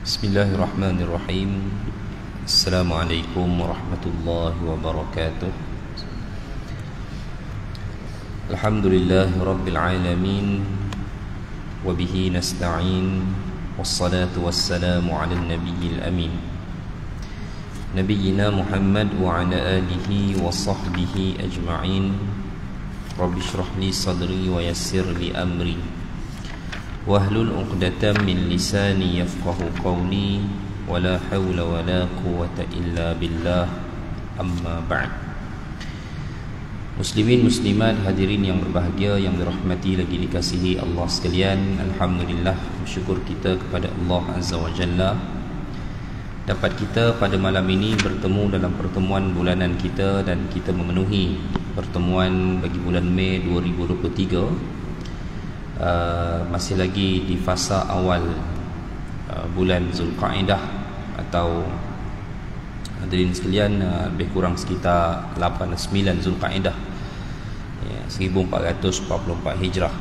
Bismillahirrahmanirrahim. Assalamualaikum warahmatullahi wabarakatuh. Alhamdulillahi rabbil alamin, wabihi nasta'in, wassalatu wassalamu ala nabiyil amin, nabiyyina Muhammad wa ala alihi wa sahbihi ajma'in. Rabbi shrah li sadri wa yassir li amri wahlul 'uqdatam min lisani yafqahu qawli, wala hawla wala quwwata illa billah, amma ba'd. Muslimin muslimat hadirin yang berbahagia, yang dirahmati lagi dikasihi Allah sekalian, alhamdulillah, bersyukur kita kepada Allah Azza wa Jalla dapat kita pada malam ini bertemu dalam pertemuan bulanan kita, dan kita memenuhi pertemuan bagi bulan Mei 2023. Masih lagi di fasa awal bulan Zulqa'dah, atau hadirin sekalian, lebih kurang sekitar 8-9 Zulqa'dah, 1444 Hijrah.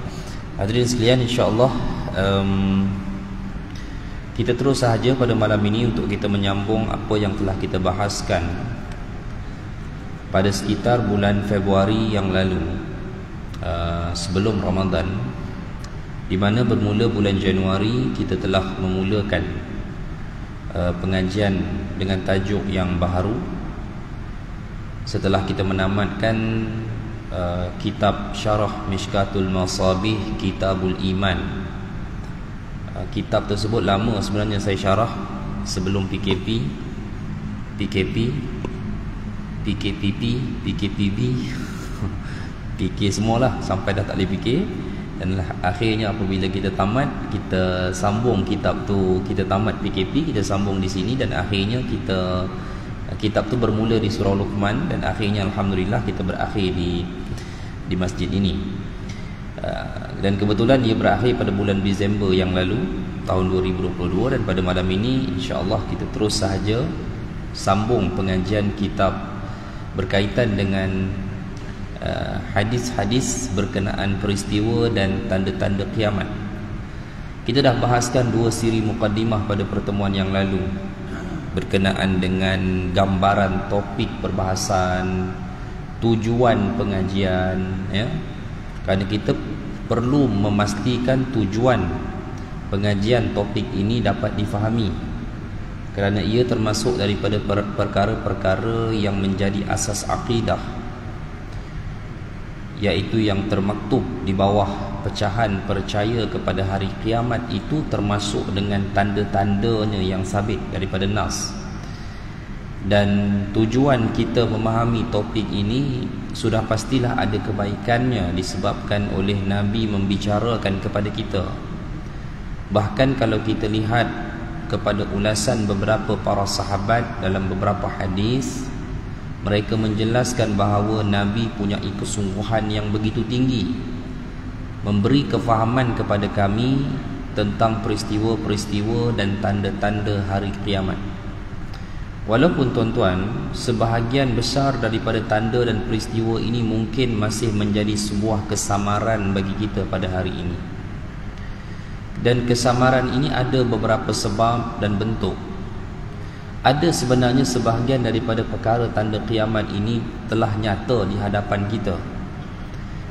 Hadirin sekalian, insya-Allah kita terus sahaja pada malam ini untuk kita menyambung apa yang telah kita bahaskan pada sekitar bulan Februari yang lalu, sebelum Ramadan, di mana bermula bulan Januari kita telah memulakan pengajian dengan tajuk yang baharu setelah kita menamatkan kitab Syarah Mishkatul Masabih, Kitabul Iman. Kitab tersebut lama sebenarnya saya syarah sebelum PKP, PK semualah, sampai dah tak boleh fikir. Dan akhirnya apabila kita tamat, kita sambung kitab tu, kita tamat PKP, kita sambung di sini, dan akhirnya kitab tu bermula di surah Luqman, dan akhirnya alhamdulillah kita berakhir di masjid ini. Dan kebetulan ia berakhir pada bulan Disember yang lalu tahun 2022, dan pada malam ini insya-Allah kita terus sahaja sambung pengajian kitab berkaitan dengan hadis-hadis berkenaan peristiwa dan tanda-tanda kiamat. Kita dah bahaskan dua siri mukaddimah pada pertemuan yang lalu berkenaan dengan gambaran topik perbahasan, tujuan pengajian, ya. Kerana kita perlu memastikan tujuan pengajian topik ini dapat difahami, kerana ia termasuk daripada perkara-perkara yang menjadi asas akidah, iaitu yang termaktub di bawah pecahan percaya kepada hari kiamat. Itu termasuk dengan tanda-tandanya yang sabit daripada nas. Dan tujuan kita memahami topik ini sudah pastilah ada kebaikannya, disebabkan oleh Nabi membicarakan kepada kita. Bahkan kalau kita lihat kepada ulasan beberapa para sahabat dalam beberapa hadis, mereka menjelaskan bahawa Nabi punya kesungguhan yang begitu tinggi memberi kefahaman kepada kami tentang peristiwa-peristiwa dan tanda-tanda hari kiamat. Walaupun tuan-tuan, sebahagian besar daripada tanda dan peristiwa ini mungkin masih menjadi sebuah kesamaran bagi kita pada hari ini. Dan kesamaran ini ada beberapa sebab dan bentuk. Ada sebenarnya sebahagian daripada perkara tanda kiamat ini telah nyata di hadapan kita,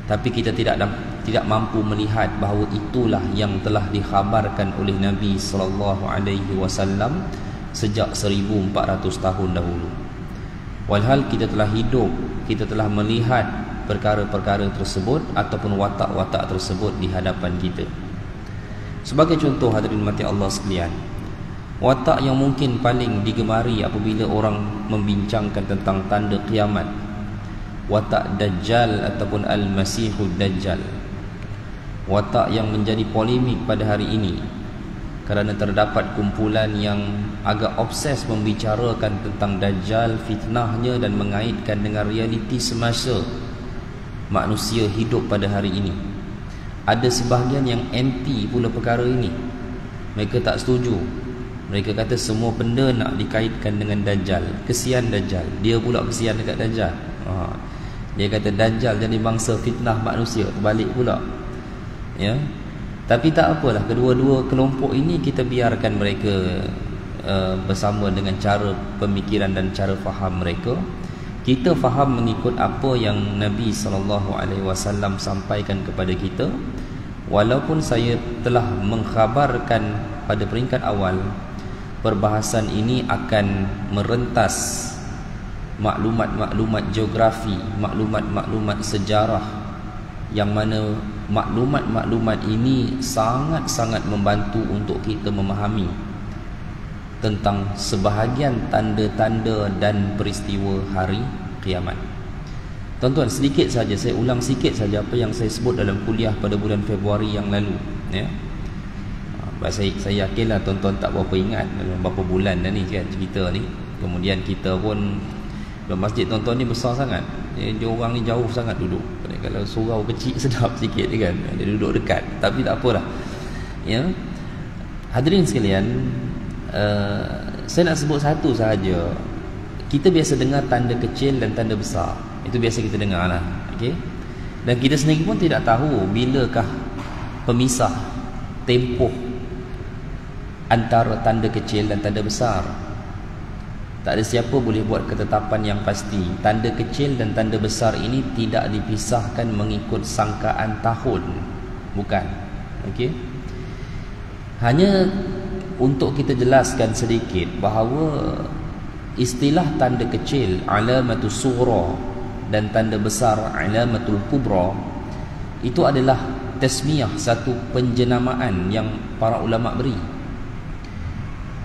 tapi kita tidak mampu melihat bahawa itulah yang telah dikhabarkan oleh Nabi SAW sejak 1400 tahun dahulu. Walhal kita telah hidup, kita telah melihat perkara-perkara tersebut ataupun watak-watak tersebut di hadapan kita. Sebagai contoh, hadirin mati Allah sekalian, watak yang mungkin paling digemari apabila orang membincangkan tentang tanda kiamat, watak Dajjal ataupun Al-Masihud Dajjal. Watak yang menjadi polemik pada hari ini kerana terdapat kumpulan yang agak obses membicarakan tentang Dajjal, fitnahnya, dan mengaitkan dengan realiti semasa manusia hidup pada hari ini. Ada sebahagian yang anti pula perkara ini. Mereka tak setuju. Mereka kata semua benda nak dikaitkan dengan Dajjal. Kesian Dajjal. Dia pula kesian dekat Dajjal. Dia kata Dajjal jadi bangsa fitnah manusia. Terbalik pula, ya. Tapi tak apalah, kedua-dua kelompok ini kita biarkan mereka bersama dengan cara pemikiran dan cara faham mereka. Kita faham mengikut apa yang Nabi SAW sampaikan kepada kita. Walaupun saya telah mengkhabarkan pada peringkat awal, perbahasan ini akan merentas maklumat-maklumat geografi, maklumat-maklumat sejarah, yang mana maklumat-maklumat ini sangat-sangat membantu untuk kita memahami tentang sebahagian tanda-tanda dan peristiwa hari kiamat. Tuan-tuan, sedikit saja saya ulang sikit saja apa yang saya sebut dalam kuliah pada bulan Februari yang lalu, ya. Saya yakinlah tuan-tuan tak berapa ingat dalam berapa bulan dah ni kan cerita ni. Kemudian kita pun, masjid tuan-tuan ni besar sangat, dia orang ni jauh sangat duduk. Kalau surau kecil sedap sikit kan, dia duduk dekat. Tapi tak apalah, ya. Hadirin sekalian, saya nak sebut satu sahaja. Kita biasa dengar tanda kecil dan tanda besar. Itu biasa kita dengar lah, okay? Dan kita sendiri pun tidak tahu bilakah pemisah tempoh antara tanda kecil dan tanda besar. Tak ada siapa boleh buat ketetapan yang pasti. Tanda kecil dan tanda besar ini tidak dipisahkan mengikut sangkaan tahun, bukan, okay? Hanya untuk kita jelaskan sedikit bahawa istilah tanda kecil alamatus sughra dan tanda besar alamatul kubra itu adalah tasmiyah, satu penjenamaan yang para ulama beri.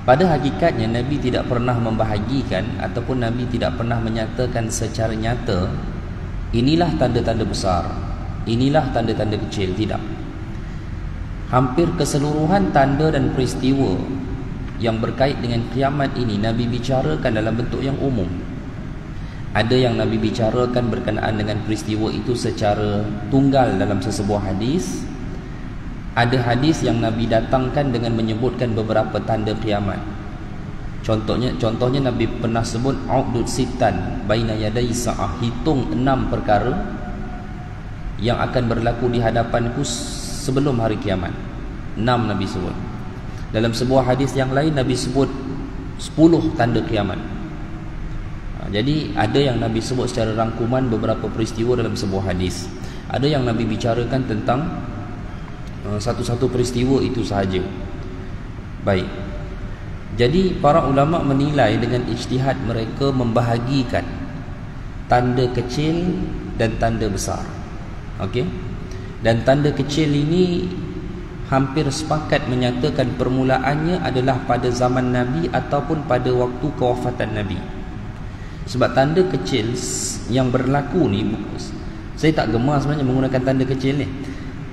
Pada hakikatnya Nabi tidak pernah membahagikan ataupun Nabi tidak pernah menyatakan secara nyata inilah tanda-tanda besar, inilah tanda-tanda kecil. Tidak. Hampir keseluruhan tanda dan peristiwa yang berkait dengan kiamat ini Nabi bicarakan dalam bentuk yang umum. Ada yang Nabi bicarakan berkenaan dengan peristiwa itu secara tunggal dalam sesebuah hadis. Ada hadis yang Nabi datangkan dengan menyebutkan beberapa tanda kiamat. Contohnya Nabi pernah sebut Uqdud Sittan baina yadai sa'ah, hitung 6 perkara yang akan berlaku di hadapanku sebelum hari kiamat. 6 Nabi sebut. Dalam sebuah hadis yang lain Nabi sebut 10 tanda kiamat. Jadi ada yang Nabi sebut secara rangkuman beberapa peristiwa dalam sebuah hadis. Ada yang Nabi bicarakan tentang satu-satu peristiwa itu sahaja. Baik. Jadi para ulama menilai dengan ijtihad mereka membahagikan tanda kecil dan tanda besar. Okey? Dan tanda kecil ini hampir sepakat menyatakan permulaannya adalah pada zaman Nabi ataupun pada waktu kewafatan Nabi. Sebab tanda kecil yang berlaku ni, saya tak gemar sebenarnya menggunakan tanda kecil ni,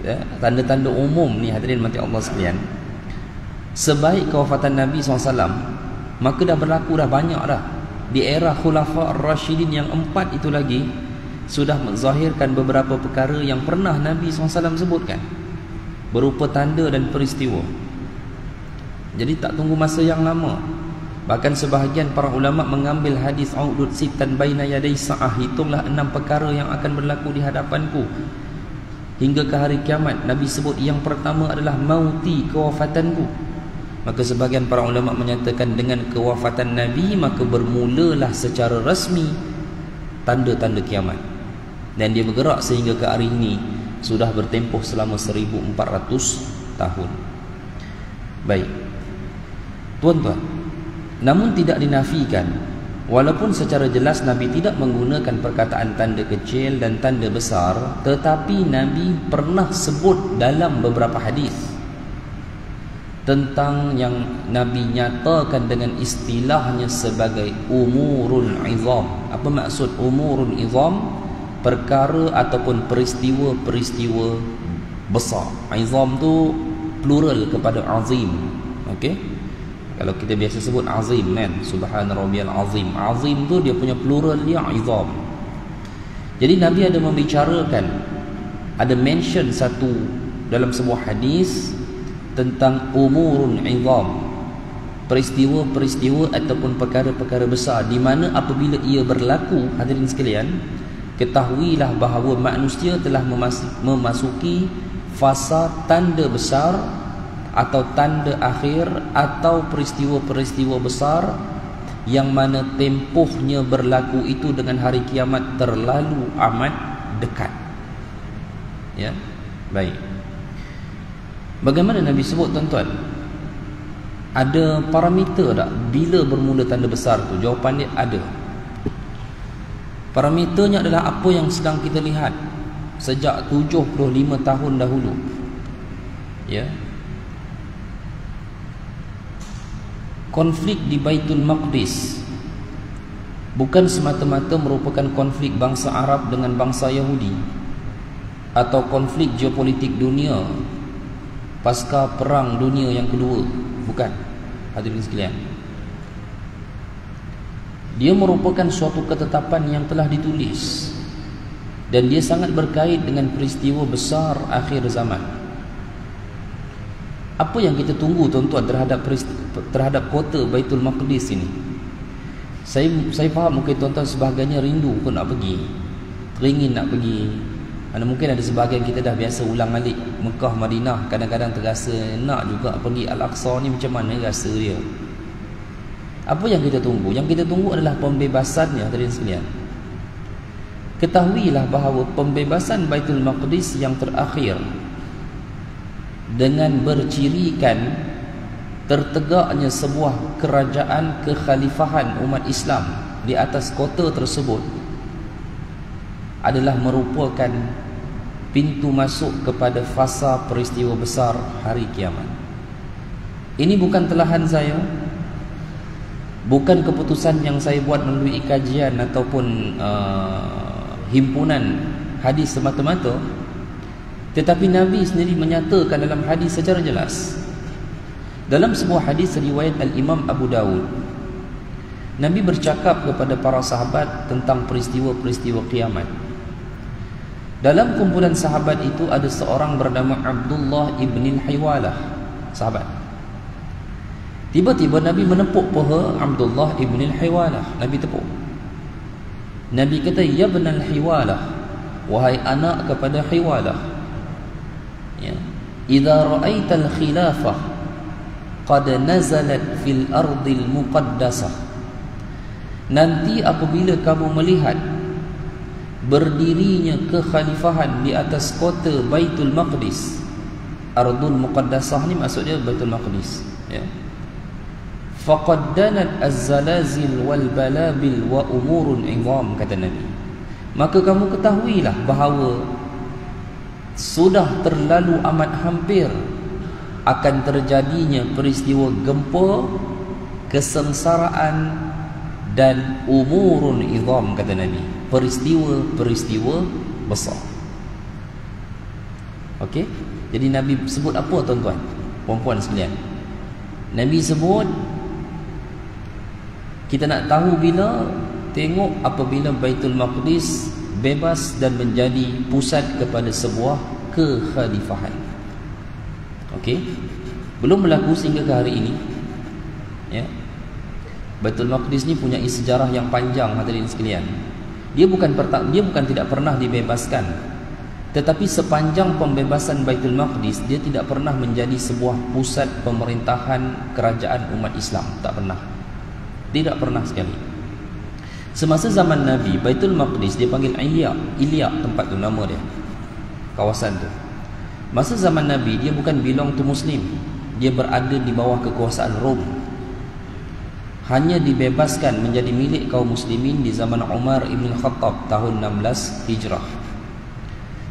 ya, tanda-tanda umum ni hadirin mati Allah sekalian. Sebaik kewafatan Nabi SAW, maka dah berlaku dah banyak dah. Di era Khulafa Ar-Rashidin yang 4 itu lagi sudah menzahirkan beberapa perkara yang pernah Nabi SAW sebutkan berupa tanda dan peristiwa. Jadi tak tunggu masa yang lama. Bahkan sebahagian para ulama mengambil hadis Uqdud Sittan baina yadai sa'ah, hitunglah 6 perkara yang akan berlaku di hadapanku hingga ke hari kiamat. Nabi sebut yang pertama adalah mauti, kewafatanku. Maka sebahagian para ulama menyatakan dengan kewafatan Nabi maka bermulalah secara rasmi tanda-tanda kiamat. Dan dia bergerak sehingga ke hari ini, sudah bertempuh selama 1400 tahun. Baik. Tuan-tuan, namun tidak dinafikan, walaupun secara jelas Nabi tidak menggunakan perkataan tanda kecil dan tanda besar, tetapi Nabi pernah sebut dalam beberapa hadis tentang yang Nabi nyatakan dengan istilahnya sebagai umurul izam. Apa maksud umurul izam? Perkara ataupun peristiwa-peristiwa besar. Izam tu plural kepada azim. Okey? Kalau kita biasa sebut azim kan, subhana rabbiyal azim. Azim tu dia punya plural dia izam. Jadi Nabi ada membicarakan, ada mention satu dalam sebuah hadis tentang umurun izam, peristiwa-peristiwa ataupun perkara-perkara besar di mana apabila ia berlaku, hadirin sekalian, ketahuilah bahawa manusia telah memasuki fasa tanda besar atau tanda akhir atau peristiwa-peristiwa besar yang mana tempohnya berlaku itu dengan hari kiamat terlalu amat dekat. Ya, baik. Bagaimana Nabi sebut tuan-tuan? Ada parameter tak bila bermula tanda besar tu? Jawapan dia ada. Parameternya adalah apa yang sedang kita lihat sejak 75 tahun dahulu. Ya. Konflik di Baitul Maqdis bukan semata-mata merupakan konflik bangsa Arab dengan bangsa Yahudi atau konflik geopolitik dunia pasca perang dunia yang kedua. Bukan, hadirin sekalian. Dia merupakan suatu ketetapan yang telah ditulis dan dia sangat berkait dengan peristiwa besar akhir zaman. Apa yang kita tunggu tuan-tuan terhadap kota Baitul Maqdis ini? Saya faham mungkin tuan-tuan sebahagiannya rindu pun nak pergi, teringin nak pergi. Mungkin ada sebahagian kita dah biasa ulang alik Mekah, Madinah, kadang-kadang terasa nak juga pergi Al-Aqsa ni, macam mana rasa dia. Apa yang kita tunggu? Yang kita tunggu adalah pembebasannya, hadirin sekalian. Ketahuilah bahawa pembebasan Baitul Maqdis yang terakhir dengan bercirikan tertegaknya sebuah kerajaan kekhalifahan umat Islam di atas kota tersebut adalah merupakan pintu masuk kepada fasa peristiwa besar hari kiamat. Ini bukan telahan saya, bukan keputusan yang saya buat melalui kajian ataupun himpunan hadis semata-mata, tetapi Nabi sendiri menyatakan dalam hadis secara jelas. Dalam sebuah hadis riwayat Al-Imam Abu Dawud, Nabi bercakap kepada para sahabat tentang peristiwa-peristiwa kiamat. Dalam kumpulan sahabat itu ada seorang bernama Abdullah ibn Hiwalah, sahabat. Tiba-tiba Nabi menepuk paha Abdullah ibn Hiwalah. Nabi tepuk. Nabi kata, "Ya ibn Hiwalah, wahai anak kepada Hiwalah, ya, idza ra'aita al-khilafah qad nazalat fil ardil muqaddasah." Nanti apabila kamu melihat berdirinya kekhalifahan di atas kota Baitul Maqdis, Ardul Muqaddasah ni maksudnya Baitul Maqdis, ya. Faqad danat az-zalazil wal balabil wa umurun 'idham, kata Nabi. Maka kamu ketahuilah bahawa sudah terlalu amat hampir akan terjadinya peristiwa gempa, kesengsaraan dan umurun 'idham, kata Nabi. Peristiwa-peristiwa besar. Okey? Jadi Nabi sebut apa tuan-tuan, puan-puan sekalian? Nabi sebut kita nak tahu bila, tengok apabila Baitul Maqdis bebas dan menjadi pusat kepada sebuah kekhalifahan. Okey? Belum berlaku sehingga ke hari ini. Ya. Baitul Maqdis ni punya sejarah yang panjang, hadirin sekalian. Dia bukan tidak pernah dibebaskan, tetapi sepanjang pembebasan Baitul Maqdis, dia tidak pernah menjadi sebuah pusat pemerintahan kerajaan umat Islam. Tak pernah. Tidak pernah sekali. Semasa zaman Nabi, Baitul Maqdis dia panggil Ilya, tempat tu, nama dia, kawasan tu. Masa zaman Nabi, dia bukan belong to Muslim. Dia berada di bawah kekuasaan Rom. Hanya dibebaskan menjadi milik kaum muslimin di zaman Umar ibn Khattab tahun 16 Hijrah.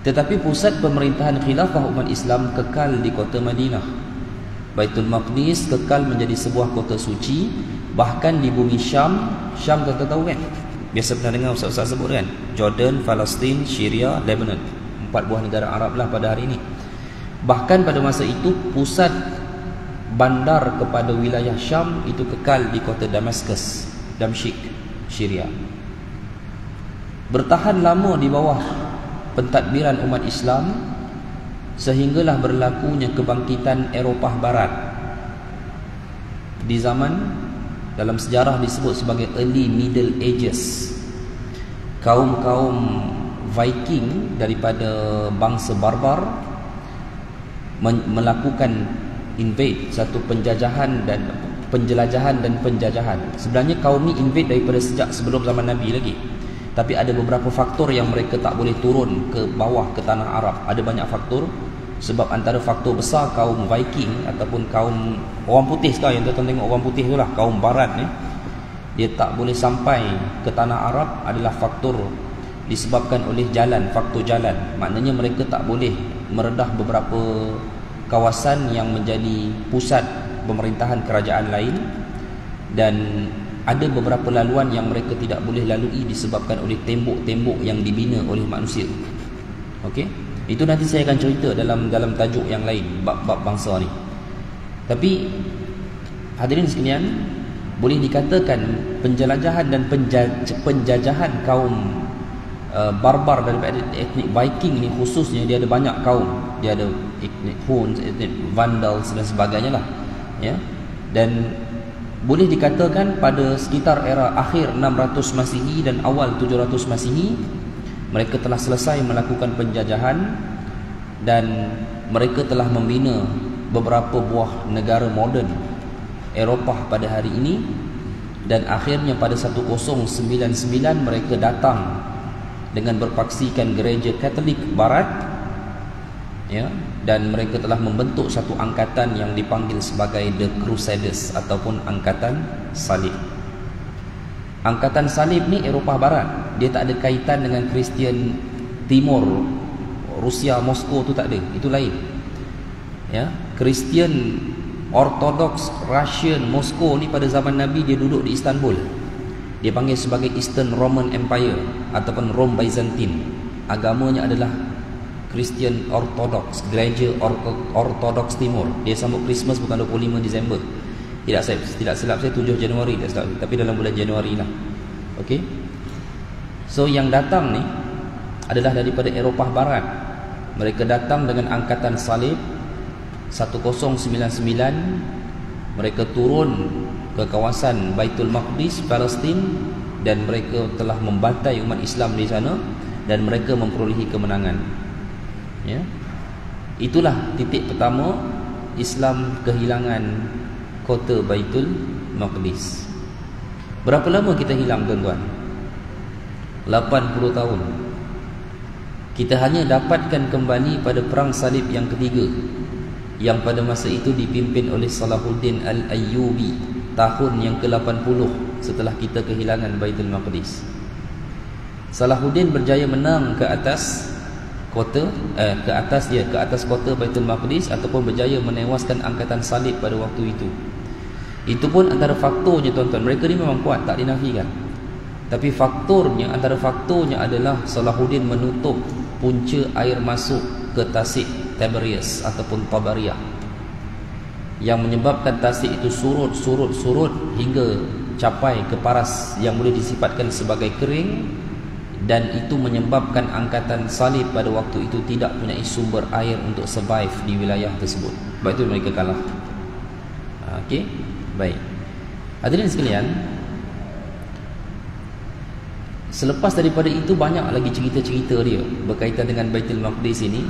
Tetapi pusat pemerintahan khilafah umat Islam kekal di kota Madinah. Baitul Maqdis kekal menjadi sebuah kota suci. Bahkan di bumi Syam, Syam kita tahu kan, biasa pernah dengar ustaz-ustaz sebut kan, Jordan, Palestin, Syria, Lebanon, 4 buah negara Arab lah pada hari ini. Bahkan pada masa itu pusat bandar kepada wilayah Syam itu kekal di kota Damaskus, Damsyik, Syria. Bertahan lama di bawah pentadbiran umat Islam sehinggalah berlakunya kebangkitan Eropah Barat di zaman dalam sejarah disebut sebagai Early Middle Ages. Kaum-kaum Viking daripada bangsa barbar melakukan invade, satu penjelajahan dan penjajahan. Sebenarnya kaum ni invade daripada sejak sebelum zaman Nabi lagi. Tapi ada beberapa faktor yang mereka tak boleh turun ke bawah ke tanah Arab. Ada banyak faktor. Sebab antara faktor besar kaum Viking ataupun kaum orang putih sekarang, yang tuan tengok orang putih tu lah, kaum barat ni, dia tak boleh sampai ke tanah Arab adalah faktor disebabkan oleh jalan, faktor jalan. Maknanya mereka tak boleh meredah beberapa kawasan yang menjadi pusat pemerintahan kerajaan lain, dan ada beberapa laluan yang mereka tidak boleh lalui disebabkan oleh tembok-tembok yang dibina oleh manusia. Okey, itu nanti saya akan cerita dalam tajuk yang lain, bab-bab bangsa ni. Tapi hadirin sekalian, boleh dikatakan penjelajahan dan penjajahan kaum barbar daripada etnik Viking ni khususnya, dia ada banyak kaum. Dia ada etnik Huns, etnik Vandals dan sebagainya lah, ya. Dan boleh dikatakan pada sekitar era akhir 600 Masihi dan awal 700 Masihi, mereka telah selesai melakukan penjajahan dan mereka telah membina beberapa buah negara moden Eropah pada hari ini. Dan akhirnya pada 1099 mereka datang dengan berpaksikan gereja Katolik Barat, ya, dan mereka telah membentuk satu angkatan yang dipanggil sebagai The Crusaders ataupun Angkatan Salib. Angkatan Salib ni Eropah Barat, dia tak ada kaitan dengan Kristian Timur, Rusia, Moskow tu tak ada, itu lain, ya. Kristian Orthodox Russian Moskow ni pada zaman Nabi dia duduk di Istanbul. Dia panggil sebagai Eastern Roman Empire ataupun Rome Byzantine. Agamanya adalah Kristian Orthodox, gereja Orthodox Timur. Dia sambut Christmas bukan 25 Disember. Tidak silap saya 7 Januari, tapi dalam bulan Januari lah. Okey. So yang datang ni adalah daripada Eropah Barat. Mereka datang dengan angkatan salib 1099. Mereka turun ke kawasan Baitul Maqdis, Palestin, dan mereka telah membantai umat Islam di sana dan mereka memperolehi kemenangan. Ya. Itulah titik pertama Islam kehilangan kota Baitul Maqdis. Berapa lama kita hilang, tuan-tuan? 80 tahun. Kita hanya dapatkan kembali pada perang salib yang ketiga, yang pada masa itu dipimpin oleh Salahuddin Al-Ayyubi, tahun yang ke-80 setelah kita kehilangan Baitul Maqdis. Salahuddin berjaya menang ke atas kota ke atas kota Baitul Maqdis ataupun berjaya menewaskan angkatan salib pada waktu itu. Itu pun antara faktornya, tuan-tuan, mereka ni memang kuat, tak dinafikan. Tapi antara faktornya adalah Salahuddin menutup punca air masuk ke Tasik Tiberias ataupun Tabariah, yang menyebabkan Tasik itu surut hingga capai ke paras yang boleh disifatkan sebagai kering, dan itu menyebabkan angkatan salib pada waktu itu tidak punya sumber air untuk survive di wilayah tersebut. Sebab itu mereka kalah. Okey, baik. Hadirin sekalian, selepas daripada itu banyak lagi cerita-cerita dia berkaitan dengan Baitul Maqdis ini.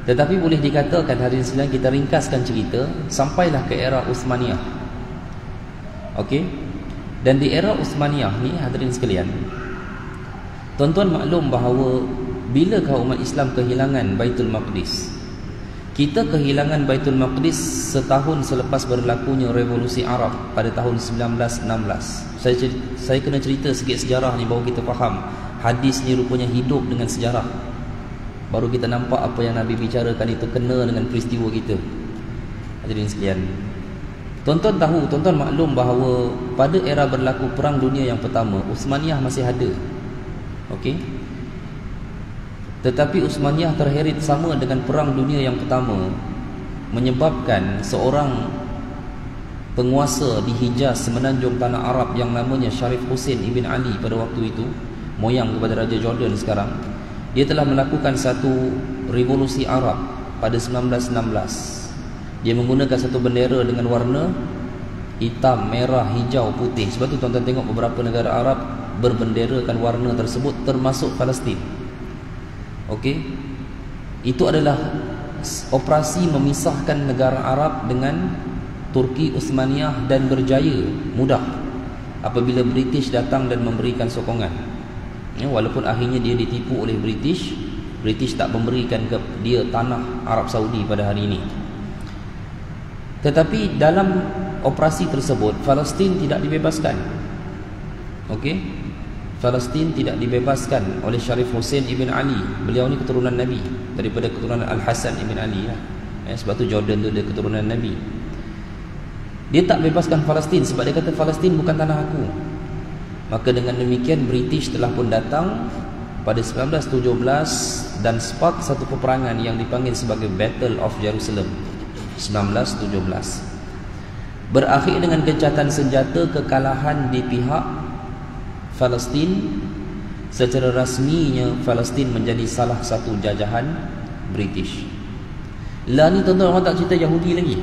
Tetapi boleh dikatakan hadirin sekalian, kita ringkaskan cerita sampailah ke era Uthmaniyah. Okey. Dan di era Uthmaniyah ni hadirin sekalian, tuan-tuan maklum bahawa bilakah umat Islam kehilangan Baitul Maqdis? Kita kehilangan Baitul Maqdis setahun selepas berlakunya Revolusi Arab pada tahun 1916. Saya kena cerita sikit sejarah ni baru kita faham hadis ni rupanya hidup dengan sejarah. Baru kita nampak apa yang Nabi bicarakan itu kena dengan peristiwa kita. Hadirin sekalian, tuan-tuan tahu, tuan-tuan maklum bahawa pada era berlaku Perang Dunia yang Pertama, Uthmaniyah masih ada. Okey. Tetapi Uthmaniyah terheret sama dengan Perang Dunia yang Pertama, menyebabkan seorang penguasa di Hijaz, semenanjung tanah Arab yang namanya Sharif Hussein Ibn Ali pada waktu itu, moyang kepada Raja Jordan sekarang, dia telah melakukan satu revolusi Arab pada 1916. Dia menggunakan satu bendera dengan warna hitam, merah, hijau, putih. Sebab tu tuan-tuan tengok beberapa negara Arab berbenderakan warna tersebut, termasuk Palestin. Okey. Itu adalah operasi memisahkan negara Arab dengan Turki Uthmaniyah dan berjaya mudah apabila British datang dan memberikan sokongan. Walaupun akhirnya dia ditipu oleh British tak memberikan ke dia tanah Arab Saudi pada hari ini. Tetapi dalam operasi tersebut Palestin tidak dibebaskan. Okey, Palestin tidak dibebaskan oleh Sharif Hussein ibn Ali. Beliau ni keturunan Nabi, daripada keturunan Al-Hasan ibn Ali lah. Sebab tu Jordan tu dia keturunan Nabi. Dia tak bebaskan Palestin sebab dia kata Palestin bukan tanah aku. Maka dengan demikian British telah pun datang pada 1917 dan spark satu peperangan yang dipanggil sebagai Battle of Jerusalem 1917. Berakhir dengan gencatan senjata kekalahan di pihak Palestin. Secara rasminya Palestin menjadi salah satu jajahan British. Lah ni tuan-tuan, orang tak cerita Yahudi lagi.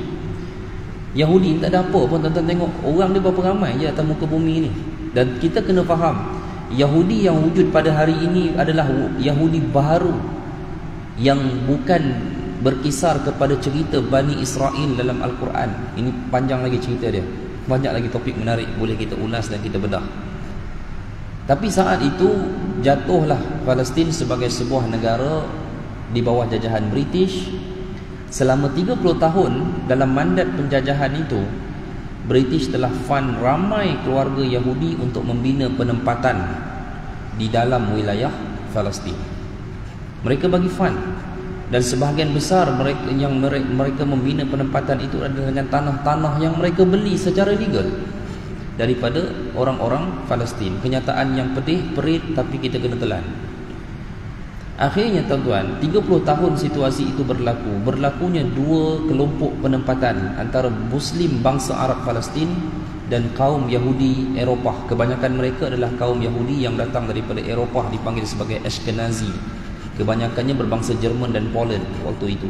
Yahudi tak ada apa pun tuan-tuan tengok. Orang dia berapa ramai je atas muka bumi ni. Dan kita kena faham, Yahudi yang wujud pada hari ini adalah Yahudi baru yang bukan berkisar kepada cerita Bani Israel dalam Al-Quran. Ini panjang lagi cerita dia, banyak lagi topik menarik boleh kita ulas dan kita bedah. Tapi saat itu jatuhlah Palestin sebagai sebuah negara di bawah jajahan British. Selama 30 tahun dalam mandat penjajahan itu, British telah fund ramai keluarga Yahudi untuk membina penempatan di dalam wilayah Palestin. Mereka bagi fund, dan sebahagian besar mereka membina penempatan itu adalah dengan tanah-tanah yang mereka beli secara legal daripada orang-orang Palestin. Kenyataan yang pedih, perit, tapi kita kena telan. Akhirnya tuan-tuan, 30 tahun situasi itu berlakunya dua kelompok penempatan antara Muslim bangsa Arab Palestin dan kaum Yahudi Eropah. Kebanyakan mereka adalah kaum Yahudi yang datang daripada Eropah, dipanggil sebagai Ashkenazi. Kebanyakannya berbangsa Jerman dan Poland waktu itu.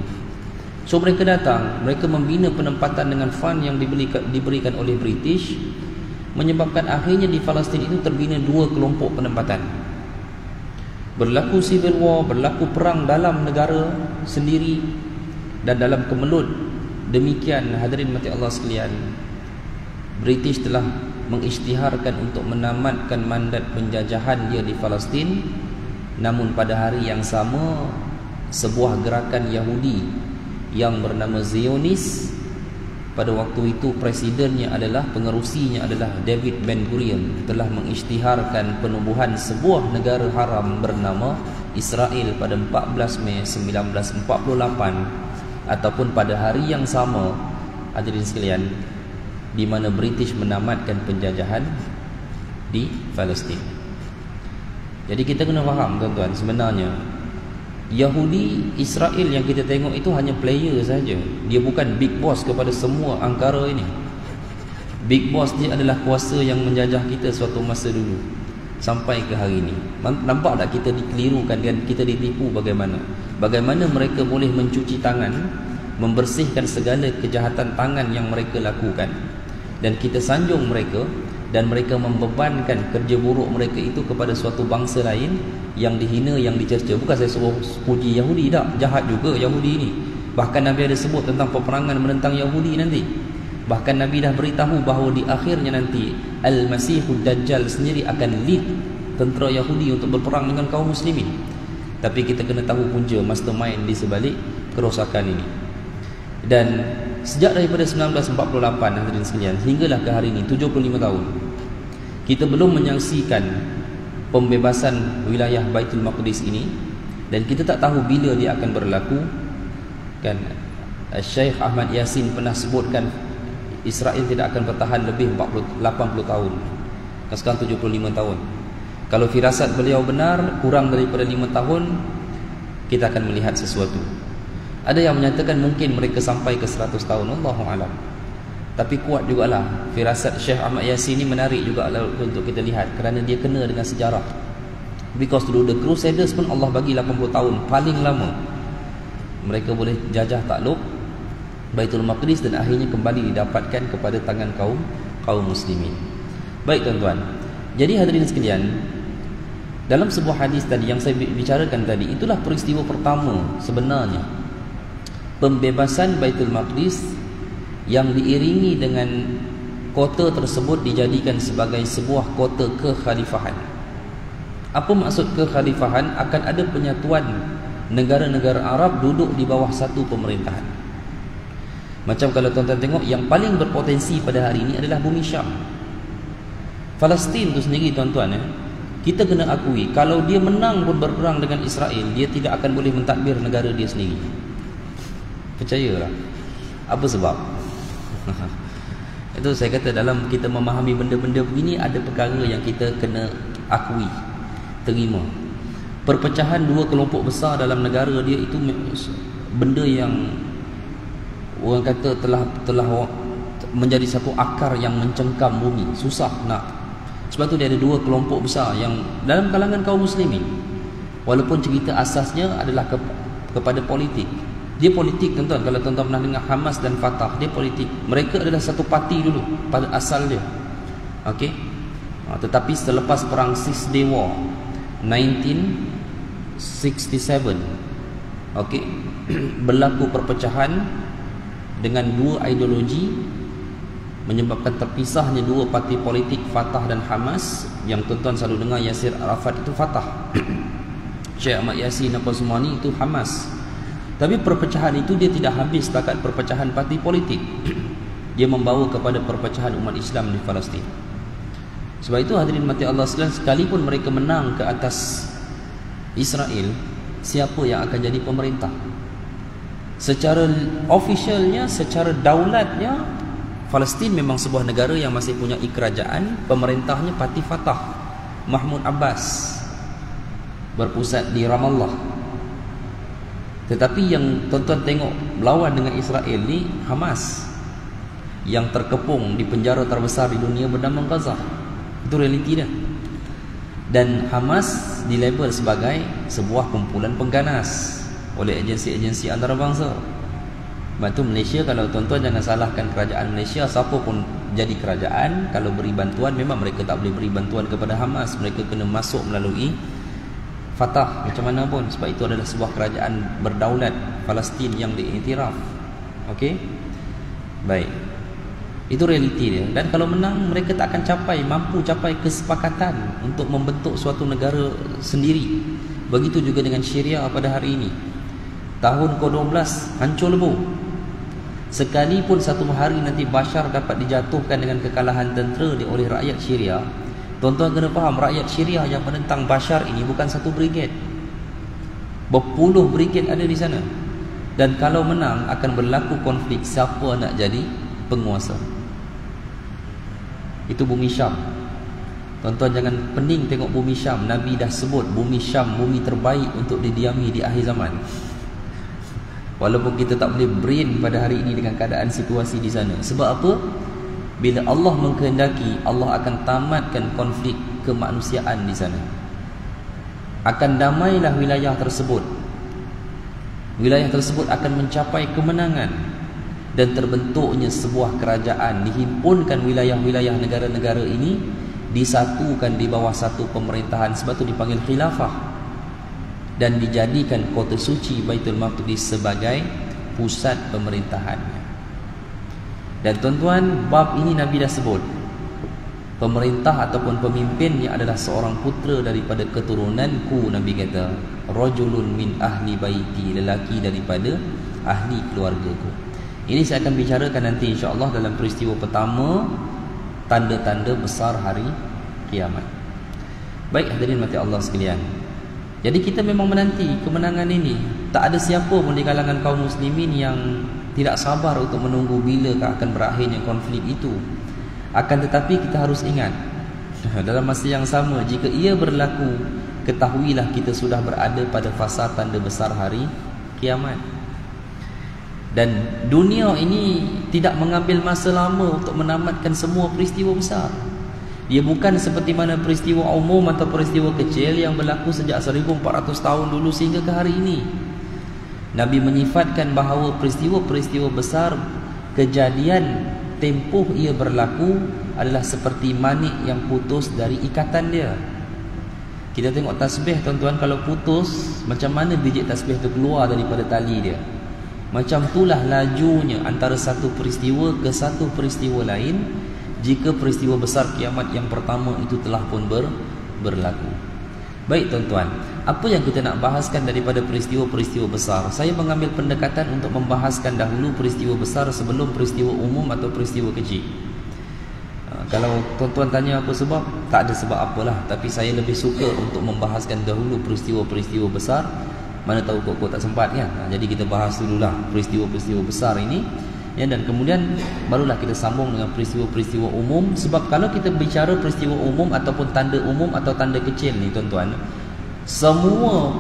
So mereka datang, mereka membina penempatan dengan fund yang diberikan oleh British, menyebabkan akhirnya di Palestin itu terbina dua kelompok penempatan. Berlaku civil war, berlaku perang dalam negara sendiri dan dalam kemelut. Demikian hadirin mati Allah sekalian, British telah mengisytiharkan untuk menamatkan mandat penjajahan dia di Palestin. Namun pada hari yang sama, sebuah gerakan Yahudi yang bernama Zionis, pada waktu itu presidennya adalah, pengerusinya adalah David Ben Gurion, telah mengisytiharkan penubuhan sebuah negara haram bernama Israel pada 14 Mei 1948, ataupun pada hari yang sama hadirin sekalian, di mana British menamatkan penjajahan di Palestin. Jadi kita kena faham tuan-tuan, sebenarnya Yahudi Israel yang kita tengok itu hanya player saja. Dia bukan big boss kepada semua angkara ini. Big boss dia adalah kuasa yang menjajah kita suatu masa dulu sampai ke hari ini. Nampak tak kita dikelirukan dan kita ditipu bagaimana? Bagaimana mereka boleh mencuci tangan, membersihkan segala kejahatan tangan yang mereka lakukan, dan kita sanjung mereka, dan mereka membebankan kerja buruk mereka itu kepada suatu bangsa lain yang dihina, yang dicerca. Bukan saya suruh puji Yahudi, tak, jahat juga Yahudi ini. Bahkan Nabi ada sebut tentang peperangan menentang Yahudi nanti. Bahkan Nabi dah beritahu bahawa di akhirnya nanti Al-Masihud Dajjal sendiri akan lead tentera Yahudi untuk berperang dengan kaum muslimin. Tapi kita kena tahu punca mastermind di sebalik kerosakan ini. Dan sejak daripada 1948 hadirin sekalian hinggalah ke hari ini 75 tahun, kita belum menyaksikan pembebasan wilayah Baitul Maqdis ini, dan kita tak tahu bila dia akan berlaku. Kan Syekh Ahmad Yasin pernah sebutkan Israel tidak akan bertahan lebih 80 tahun. Sekarang 75 tahun. Kalau firasat beliau benar, kurang daripada 5 tahun kita akan melihat sesuatu. Ada yang menyatakan mungkin mereka sampai ke 100 tahun, Allahu a'lam. Tapi kuat jugalah firasat Syekh Ahmad Yasin ni, menarik juga untuk kita lihat kerana dia kena dengan sejarah. Because dulu the Crusaders pun Allah bagi 80 tahun paling lama. Mereka boleh jajah takluk Baitul Maqdis dan akhirnya kembali didapatkan kepada tangan kaum muslimin. Baik tuan-tuan. Jadi hadirin sekalian, dalam sebuah hadis tadi yang saya bicarakan tadi, itulah peristiwa pertama sebenarnya pembebasan Baitul Maqdis yang diiringi dengan kota tersebut dijadikan sebagai sebuah kota kekhalifahan. Apa maksud kekhalifahan? Akan ada penyatuan negara-negara Arab duduk di bawah satu pemerintahan. Macam kalau tuan-tuan tengok, yang paling berpotensi pada hari ini adalah bumi Syam. Palestin tu sendiri tuan-tuan, kita kena akui, kalau dia menang pun berperang dengan Israel, dia tidak akan boleh mentadbir negara dia sendiri. Percayalah. Apa sebab? Itu saya kata, dalam kita memahami benda-benda begini, ada perkara yang kita kena akui, terima. Perpecahan dua kelompok besar dalam negara dia itu benda yang orang kata telah menjadi satu akar yang mencengkam bumi, susah nak. Sebab tu dia ada dua kelompok besar yang dalam kalangan kaum muslimin, walaupun cerita asasnya adalah kepada politik. Dia politik tuan-tuan. Kalau tuan-tuan pernah dengar Hamas dan Fatah, dia politik. Mereka adalah satu parti dulu pada asal dia. Okey. Tetapi selepas perang Six Day War 1967, okey, berlaku perpecahan dengan dua ideologi, menyebabkan terpisahnya dua parti politik, Fatah dan Hamas. Yang tuan-tuan selalu dengar Yasir Arafat itu Fatah, Syekh Ahmad Yasin apa semua ni itu Hamas. Tapi perpecahan itu dia tidak habis setakat perpecahan parti politik. Dia membawa kepada perpecahan umat Islam di Palestin. Sebab itu hadirin mati Allah sekalian, sekalipun mereka menang ke atas Israel, siapa yang akan jadi pemerintah? Secara officialnya, secara daulatnya, Palestin memang sebuah negara yang masih punya kerajaan. Pemerintahnya parti Fatah, Mahmud Abbas, berpusat di Ramallah. Tetapi yang tuan-tuan tengok melawan dengan Israel ni Hamas, yang terkepung di penjara terbesar di dunia bernama Gaza. Itu realiti dia. Dan Hamas dilabel sebagai sebuah kumpulan pengganas oleh agensi-agensi antarabangsa. Sebab tu Malaysia, kalau tuan-tuan jangan salahkan kerajaan Malaysia, siapa pun jadi kerajaan, kalau beri bantuan, memang mereka tak boleh beri bantuan kepada Hamas. Mereka kena masuk melalui Fatah macam mana pun, sebab itu adalah sebuah kerajaan berdaulat Palestin yang diiktiraf. Okey, baik, itu realiti dia. Dan kalau menang, mereka tak akan mampu capai kesepakatan untuk membentuk suatu negara sendiri. Begitu juga dengan Syria pada hari ini. Tahun ke-12 hancur lebur. Sekalipun satu hari nanti Bashar dapat dijatuhkan dengan kekalahan tentera oleh rakyat Syria, tuan-tuan kena faham, rakyat Syria yang menentang Bashar ini bukan satu brigade, berpuluh brigade ada di sana. Dan kalau menang, akan berlaku konflik siapa nak jadi penguasa. Itu bumi Syam. Tuan-tuan jangan pening tengok bumi Syam. Nabi dah sebut bumi Syam bumi terbaik untuk didiami di akhir zaman. Walaupun kita tak boleh brain pada hari ini dengan keadaan situasi di sana. Sebab apa? Bila Allah mengkehendaki, Allah akan tamatkan konflik kemanusiaan di sana. Akan damailah wilayah tersebut. Wilayah tersebut akan mencapai kemenangan dan terbentuknya sebuah kerajaan. Dihimpunkan wilayah-wilayah negara-negara ini, disatukan di bawah satu pemerintahan. Sebab itu dipanggil khilafah. Dan dijadikan kota suci Baitul Maqdis sebagai pusat pemerintahannya. Dan tuan-tuan, bab ini Nabi dah sebut, pemerintah ataupun pemimpinnya adalah seorang putera daripada keturunanku. Nabi kata, rajulun min ahli baiti, lelaki daripada ahli keluargaku. Ini saya akan bicarakan nanti insya-Allah dalam peristiwa pertama, tanda-tanda besar hari kiamat. Baik hadirin mati Allah sekalian, jadi kita memang menanti kemenangan ini. Tak ada siapa pun di kalangan kaum muslimin yang tidak sabar untuk menunggu bila akan berakhirnya konflik itu. Akan tetapi kita harus ingat, dalam masa yang sama, jika ia berlaku, ketahuilah kita sudah berada pada fasa tanda besar hari kiamat. Dan dunia ini tidak mengambil masa lama untuk menamatkan semua peristiwa besar. Dia bukan seperti mana peristiwa umum atau peristiwa kecil yang berlaku sejak 1400 tahun dulu sehingga ke hari ini. Nabi menyifatkan bahawa peristiwa-peristiwa besar, kejadian tempoh ia berlaku adalah seperti manik yang putus dari ikatan dia. Kita tengok tasbih tuan-tuan, kalau putus, macam mana biji tasbih itu keluar daripada tali dia? Macam itulah lajunya antara satu peristiwa ke satu peristiwa lain jika peristiwa besar kiamat yang pertama itu telah pun berlaku. Baik tuan-tuan, apa yang kita nak bahaskan daripada peristiwa-peristiwa besar? Saya mengambil pendekatan untuk membahaskan dahulu peristiwa besar sebelum peristiwa umum atau peristiwa kecil. Kalau tuan-tuan tanya apa sebab, tak ada sebab apalah, tapi saya lebih suka untuk membahaskan dahulu peristiwa-peristiwa besar. Mana tahu kok tak sempat kan. Jadi kita bahas dululah peristiwa-peristiwa besar ini ya, dan kemudian barulah kita sambung dengan peristiwa-peristiwa umum. Sebab kalau kita bicara peristiwa umum ataupun tanda umum atau tanda kecil ni tuan-tuan, semua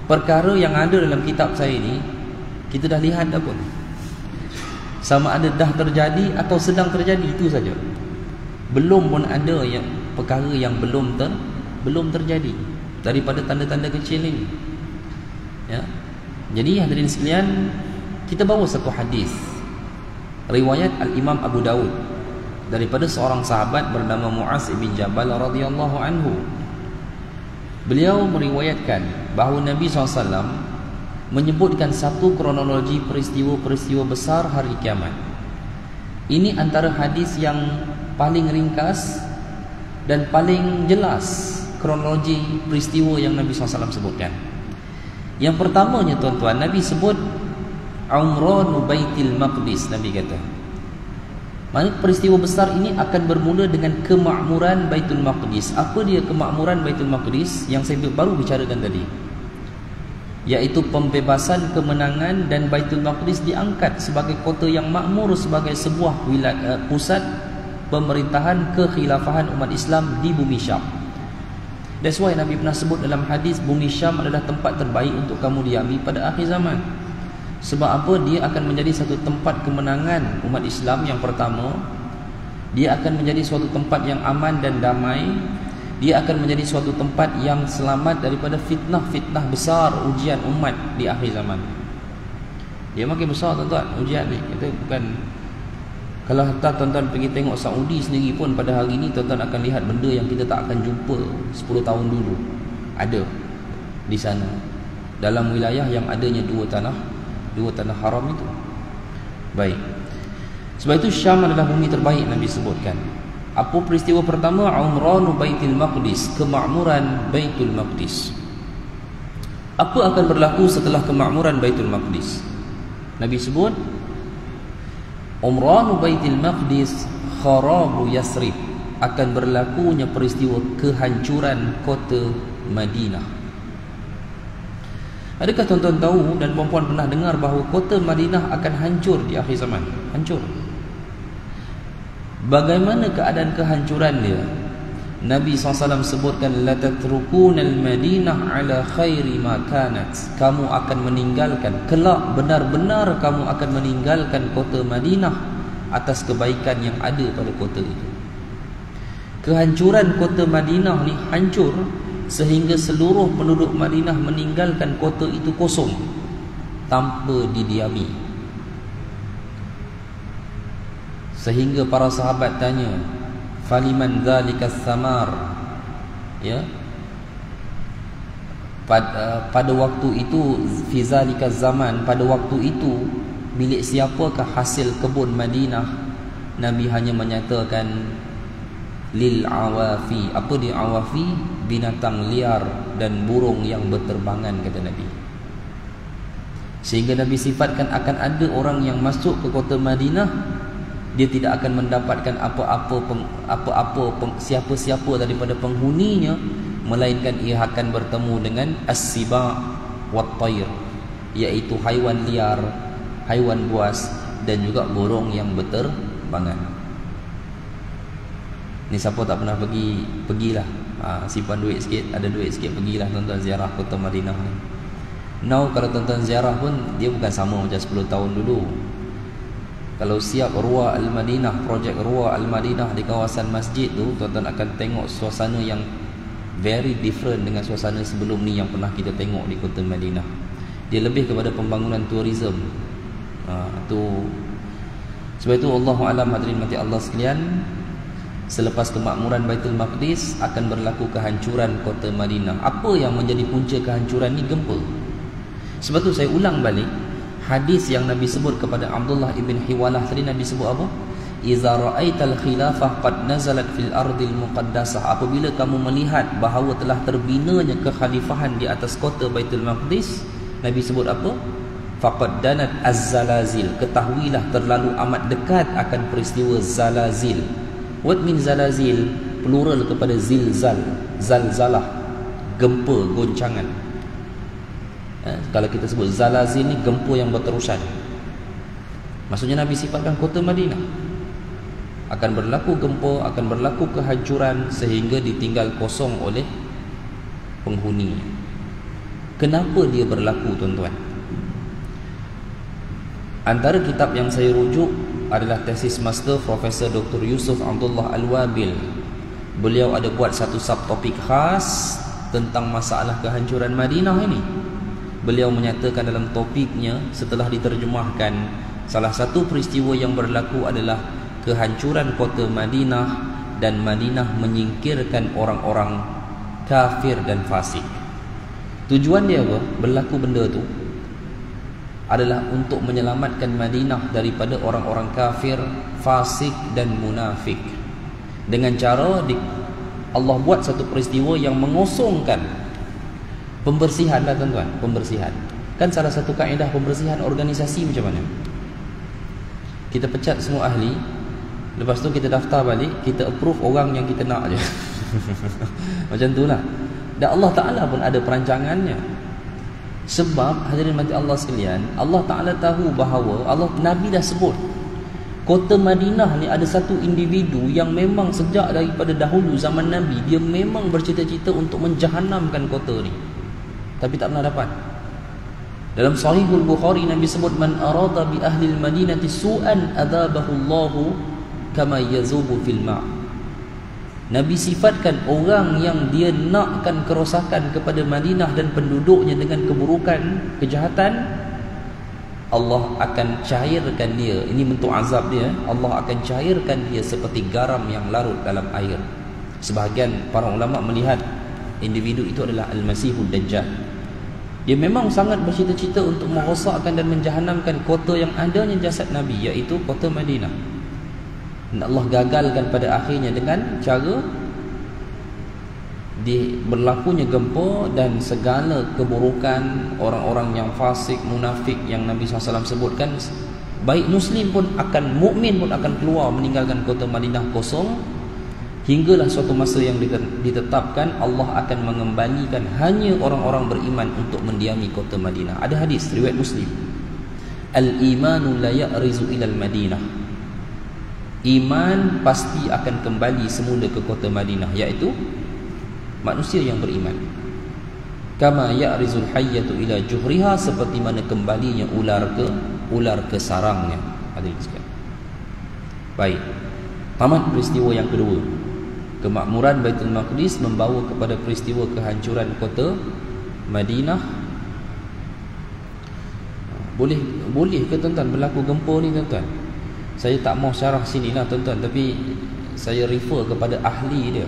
perkara yang ada dalam kitab saya ni kita dah lihat dah pun. Sama ada dah terjadi atau sedang terjadi, itu saja. Belum pun ada yang perkara yang belum terjadi daripada tanda-tanda kecil ini. Ya. Jadi hadirin sekalian, kita bawa satu hadis riwayat Al-Imam Abu Dawud daripada seorang sahabat bernama Mu'az bin Jabal radhiyallahu anhu. Beliau meriwayatkan bahawa Nabi SAW menyebutkan satu kronologi peristiwa-peristiwa besar hari kiamat. Ini antara hadis yang paling ringkas dan paling jelas kronologi peristiwa yang Nabi SAW sebutkan. Yang pertamanya tuan-tuan, Nabi sebut Umran Baitul Maqdis. Nabi kata, mana peristiwa besar ini akan bermula dengan kemakmuran Baitul Maqdis. Apa dia kemakmuran Baitul Maqdis yang saya baru bicarakan tadi? Iaitu pembebasan kemenangan dan Baitul Maqdis diangkat sebagai kota yang makmur, sebagai sebuah pusat pemerintahan kekhilafahan umat Islam di bumi Syam. That's why Nabi pernah sebut dalam hadis, bumi Syam adalah tempat terbaik untuk kamu diami pada akhir zaman. Sebab apa? Dia akan menjadi satu tempat kemenangan umat Islam yang pertama. Dia akan menjadi suatu tempat yang aman dan damai. Dia akan menjadi suatu tempat yang selamat daripada fitnah-fitnah besar ujian umat di akhir zaman. Dia makin besar tuan-tuan ujian ni. Itu bukan, kalau hantar tuan-tuan pergi tengok Saudi sendiri pun pada hari ini, tuan-tuan akan lihat benda yang kita tak akan jumpa 10 tahun dulu. Ada di sana, dalam wilayah yang adanya dua tanah haram itu. Baik. Sebab itu Syam adalah bumi terbaik Nabi sebutkan. Apa peristiwa pertama? Umran Baitul Maqdis, kemakmuran Baitul Maqdis. Apa akan berlaku setelah kemakmuran Baitul Maqdis? Nabi sebut Umran Baitul Maqdis kharabu Yasrib, akan berlakunya peristiwa kehancuran kota Madinah. Adakah tuan-tuan tahu dan puan-puan pernah dengar bahawa kota Madinah akan hancur di akhir zaman? Hancur. Bagaimana keadaan kehancuran dia? Nabi SAW sebutkan, la tatrukuna al-Madinah ala khairi ma kanat. Kamu akan meninggalkan, kelak benar-benar kamu akan meninggalkan kota Madinah atas kebaikan yang ada pada kota itu. Kehancuran kota Madinah ni hancur sehingga seluruh penduduk Madinah meninggalkan kota itu kosong tanpa didiami. Sehingga para sahabat tanya, faliman dzalikas samar, ya, pada waktu itu, fi zalikaz zaman, pada waktu itu milik siapakah hasil kebun Madinah? Nabi hanya menyatakan lil awafi. Apa dia awafi? Binatang liar dan burung yang berterbangan, kata Nabi. Sehingga Nabi sifatkan akan ada orang yang masuk ke kota Madinah, dia tidak akan mendapatkan siapa-siapa daripada penghuninya, melainkan ia akan bertemu dengan as-siba' wat tayr, iaitu haiwan liar, haiwan buas dan juga burung yang berterbangan. Ni siapa tak pernah pergilah. Simpan duit sikit, ada duit sikit, pergilah tuan-tuan ziarah kota Madinah ni. Now kalau tuan-tuan ziarah pun dia bukan sama macam 10 tahun dulu. Kalau siap Ruwa Al-Madinah, projek Ruwa Al-Madinah di kawasan masjid tu, tuan-tuan akan tengok suasana yang very different dengan suasana sebelum ni yang pernah kita tengok di kota Madinah. Dia lebih kepada pembangunan tourism. Sebab itu Allahu a'lam, hadirin mati Allah sekalian, selepas kemakmuran Baitul Maqdis akan berlaku kehancuran kota Madinah. Apa yang menjadi punca kehancuran ni? Gempa. Sebab tu saya ulang balik, Hadis yang Nabi sebut kepada Abdullah ibn Hiwalah tadi, Nabi sebut apa? Iza ra'aital khilafah qad nazalat fil ardil muqaddasah. Apabila kamu melihat bahawa telah terbinanya kekhalifahan di atas kota Baitul Maqdis, Nabi sebut apa? Faqad danat az-zalazil. Ketahuilah terlalu amat dekat akan peristiwa zalazil. What mean zalazil? Plural kepada zilzal, zalzalah, gempa, goncangan. Kalau kita sebut zalazil ni gempa yang berterusan. Maksudnya Nabi sifatkan kota Madinah akan berlaku gempa, akan berlaku kehancuran sehingga ditinggal kosong oleh penghuni. Kenapa dia berlaku, tuan-tuan? Antara kitab yang saya rujuk adalah tesis master Profesor Dr. Yusuf Abdullah Al-Wabil. Beliau ada buat satu subtopik khas tentang masalah kehancuran Madinah ini. Beliau menyatakan dalam topiknya, setelah diterjemahkan, salah satu peristiwa yang berlaku adalah kehancuran kota Madinah, dan Madinah menyingkirkan orang-orang kafir dan fasik. Tujuan dia apa? Berlaku benda tu adalah untuk menyelamatkan Madinah daripada orang-orang kafir, fasik dan munafik. Dengan cara Allah buat satu peristiwa yang mengosongkan pembersihan lah, tuan-tuan. Pembersihan. Kan salah satu kaedah pembersihan organisasi macam mana? Kita pecat semua ahli, lepas tu kita daftar balik, kita approve orang yang kita nak je. Macam tu lah. Dan Allah Ta'ala pun ada perancangannya. Sebab hadirin mati Allah sekalian, Allah Ta'ala tahu bahawa Nabi dah sebut kota Madinah ni ada satu individu yang memang sejak daripada dahulu zaman Nabi, dia memang bercita-cita untuk menjahanamkan kota ni, tapi tak pernah dapat. Dalam Sahihul Bukhari, Nabi sebut, man arada bi ahli al-madinati su'an adzabahu Allahu kama yazubu fil ma'. Nabi sifatkan orang yang dia nakkan kerosakan kepada Madinah dan penduduknya dengan keburukan, kejahatan, Allah akan cairkan dia. Ini bentuk azab dia. Allah akan cairkan dia seperti garam yang larut dalam air. Sebahagian para ulama melihat individu itu adalah Al-Masihul Dajjal. Dia memang sangat bercita-cita untuk merosakkan dan menjahanamkan kota yang adanya jasad Nabi, iaitu kota Madinah. Dan Allah gagalkan pada akhirnya dengan cara berlakunya gempa dan segala keburukan orang-orang yang fasik, munafik yang Nabi SAW sebutkan. Baik Muslim pun akan, mukmin pun akan keluar meninggalkan kota Madinah kosong, hinggalah suatu masa yang ditetapkan Allah akan mengembalikan hanya orang-orang beriman untuk mendiami kota Madinah. Ada hadis riwayat Muslim, al-imanu la ya'rizu ilal Madinah. Iman pasti akan kembali semula ke kota Madinah, iaitu manusia yang beriman. Kama ya'rizul hayyatu ila juhriha, seperti mana kembalinya ular ke sarangnya. Hadirin sekalian. Baik. Tamat peristiwa yang kedua. Kemakmuran Baitul Maqdis membawa kepada peristiwa kehancuran kota Madinah. Boleh ke tuan-tuan berlaku gempa ni, tuan-tuan? Saya tak mau syarah sini lah, tuan-tuan, tapi saya refer kepada ahli dia.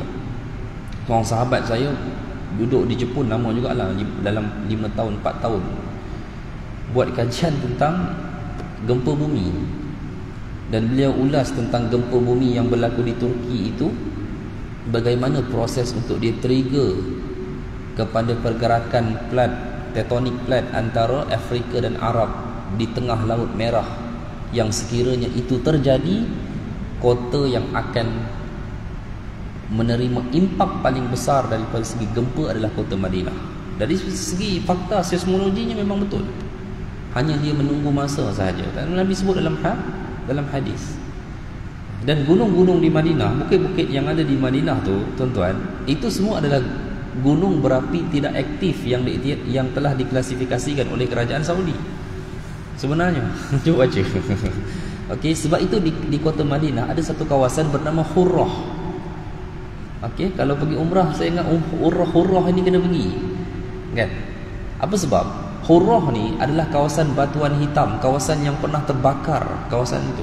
Seorang sahabat saya duduk di Jepun lama jugalah, dalam 5 tahun 4 tahun, buat kajian tentang gempa bumi. Dan beliau ulas tentang gempa bumi yang berlaku di Turki itu, bagaimana proses untuk dia trigger kepada pergerakan plat, tectonic plate antara Afrika dan Arab di tengah Laut Merah, yang sekiranya itu terjadi, kota yang akan menerima impak paling besar daripada segi gempa adalah kota Madinah. Dari segi fakta seismologinya memang betul, hanya dia menunggu masa sahaja. Dan Nabi sebut dalam hadis. Dan gunung-gunung di Madinah, bukit-bukit yang ada di Madinah tu, tuan-tuan, itu semua adalah gunung berapi tidak aktif yang telah diklasifikasikan oleh kerajaan Saudi sebenarnya. Cuba baca. Okey, sebab itu di kota Madinah ada satu kawasan bernama Hurrah. Okey, kalau pergi umrah, saya ingat Hurrah ini kena pergi, kan? Apa sebab? Hurrah ni adalah kawasan batuan hitam, kawasan yang pernah terbakar, kawasan itu.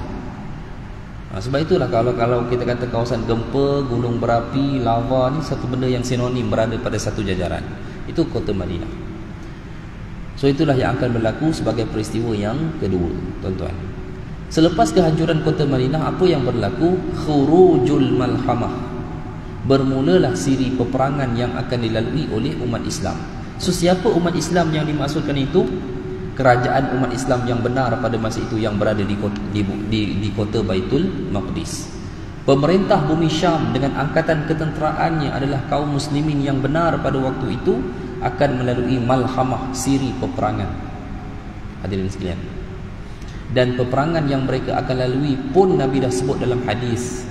Sebab itulah kalau kita kata kawasan gempa, gunung berapi, lava ni satu benda yang sinonim, berada pada satu jajaran. Itu kota Madinah. So itulah yang akan berlaku sebagai peristiwa yang kedua, tuan-tuan. Selepas kehancuran kota Madinah, apa yang berlaku? Khurujul malhamah. Bermulalah siri peperangan yang akan dilalui oleh umat Islam. So siapa umat Islam yang dimaksudkan itu? Kerajaan umat Islam yang benar pada masa itu yang berada di kota Baitul Maqdis. Pemerintah bumi Syam dengan angkatan ketenteraannya adalah kaum muslimin yang benar pada waktu itu akan melalui malhamah, siri peperangan. Hadirin sekalian. Dan peperangan yang mereka akan lalui pun Nabi dah sebut dalam hadis.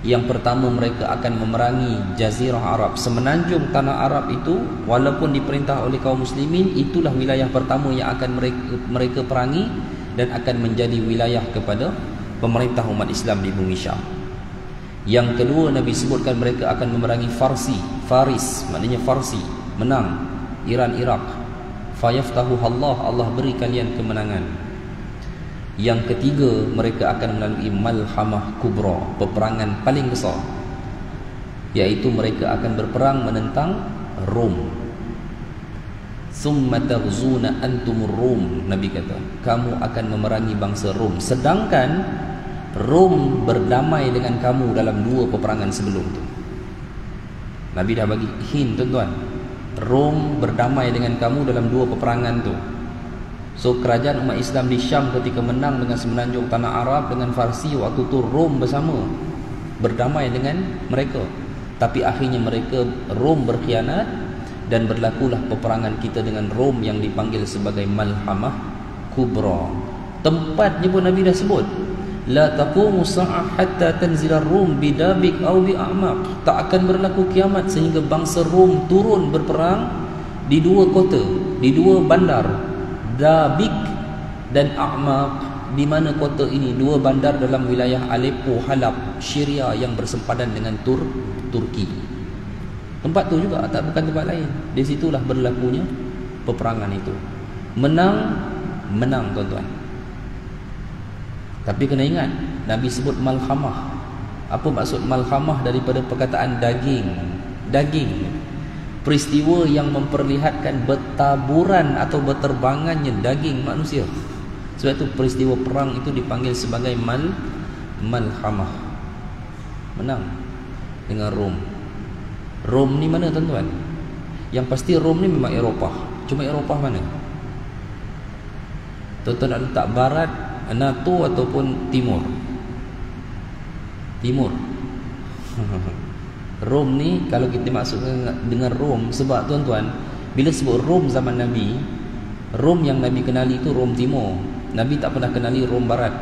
Yang pertama, mereka akan memerangi Jazirah Arab, semenanjung tanah Arab itu, walaupun diperintah oleh kaum muslimin, itulah wilayah pertama yang akan mereka perangi dan akan menjadi wilayah kepada pemerintah umat Islam di bumi Syam. Yang kedua, Nabi sebutkan mereka akan memerangi Faris, maknanya Farsi, menang Iran, Iraq. Fayaftahu Allah beri kalian kemenangan. Yang ketiga, mereka akan melalui malhamah kubra, peperangan paling besar, iaitu mereka akan berperang menentang Rom. Summa taghzuna antumur Rum, Nabi kata, kamu akan memerangi bangsa Rom, sedangkan Rom berdamai dengan kamu dalam dua peperangan sebelum tu. Nabi dah bagi hint, tuan-tuan. Rom berdamai dengan kamu dalam dua peperangan tu. So kerajaan umat Islam di Syam ketika menang dengan semenanjung tanah Arab dengan Farsi, waktu tu Rom bersama berdamai dengan mereka. Tapi akhirnya Rom berkhianat dan berlakulah peperangan kita dengan Rom yang dipanggil sebagai Malhamah Kubra. Tempatnya pun Nabi dah sebut, la taqumu sa'ah hatta tanzila Rum bidabik aw bi'amaq. Tak akan berlaku kiamat sehingga bangsa Rom turun berperang di dua kota, di dua bandar, Dabik dan A'maq. Di mana kota ini? Dua bandar dalam wilayah Aleppo, Halab, Syria yang bersempadan dengan Turki. Tempat tu juga, tak bukan tempat lain. Di situlah berlakunya peperangan itu. Menang tuan-tuan. Tapi kena ingat, Nabi sebut malhamah. Apa maksud malhamah daripada perkataan daging? Peristiwa yang memperlihatkan bertaburan atau berterbangannya daging manusia. Sebab itu peristiwa perang itu dipanggil sebagai malhamah. Menang dengan Rom. Rom ni mana, tuan-tuan? Yang pasti Rom ni memang Eropah. Cuma Eropah mana? Tuan-tuan nak letak barat, NATO ataupun timur? Timur. Rom ni kalau kita maksud dengan Rom, sebab tuan-tuan, bila sebut Rom zaman Nabi, Rom yang Nabi kenali itu Rom Timur. Nabi tak pernah kenali Rom Barat.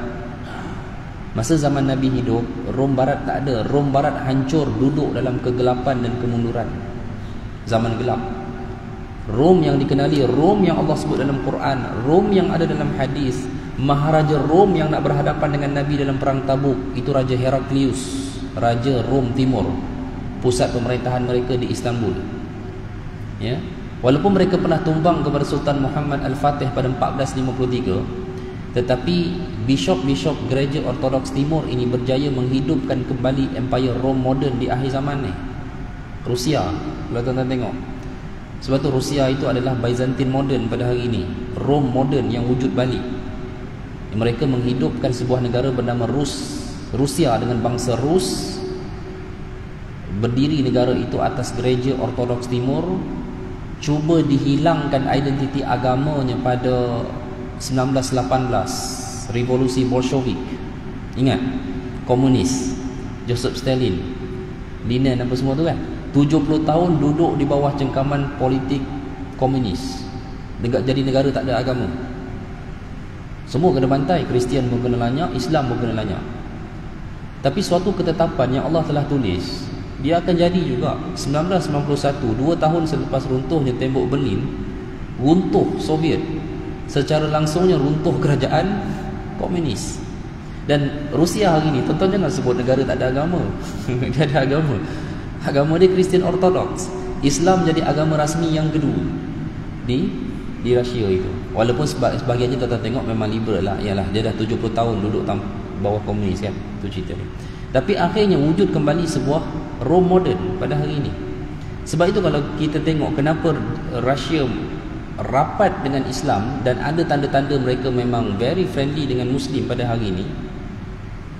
Masa zaman Nabi hidup, Rom Barat tak ada. Rom Barat hancur, duduk dalam kegelapan dan kemunduran, zaman gelap. Rom yang dikenali, Rom yang Allah sebut dalam Quran, Rom yang ada dalam hadis, Maharaja Rom yang nak berhadapan dengan Nabi dalam perang Tabuk, itu Raja Heraklius, Raja Rom Timur. Pusat pemerintahan mereka di Istanbul. Ya, walaupun mereka pernah tumbang kepada Sultan Muhammad Al-Fatih pada 1453, tetapi bishop-bishop gereja Ortodoks Timur ini berjaya menghidupkan kembali Empire Rom moden di akhir zaman ni. Rusia, kalau tuan-tuan tengok, sebab tu Rusia itu adalah Byzantine moden pada hari ini, Rom moden yang wujud balik. Mereka menghidupkan sebuah negara bernama Rusia dengan bangsa Rus. Berdiri negara itu atas gereja Ortodoks Timur. Cuba dihilangkan identiti agamanya pada 1918, revolusi Bolshevik. Ingat, komunis, Joseph Stalin, Lenin apa semua tu kan. 70 tahun duduk di bawah cengkaman politik komunis. Jadi negara tak ada agama. Semua kena bantai, Kristian pun kena lanyak, Islam pun kena lanyak. Tapi suatu ketetapan yang Allah telah tulis, dia akan jadi juga. 1991, 2 tahun selepas runtuhnya tembok Berlin, runtuh Soviet, secara langsungnya runtuh kerajaan komunis. Dan Rusia hari ini, tuan-tuan jangan sebut negara tak ada agama. Dia ada agama. Agama dia Kristian Ortodoks. Islam jadi agama rasmi yang kedua di Rusia itu. Walaupun sebahagiannya tuan-tuan tengok memang liberal lah. Yalah, dia dah 70 tahun duduk bawah komunis kan. Itu cerita dia. Tapi akhirnya wujud kembali sebuah Rom modern pada hari ini. Sebab itu kalau kita tengok kenapa Rusia rapat dengan Islam dan ada tanda-tanda mereka memang very friendly dengan Muslim pada hari ini,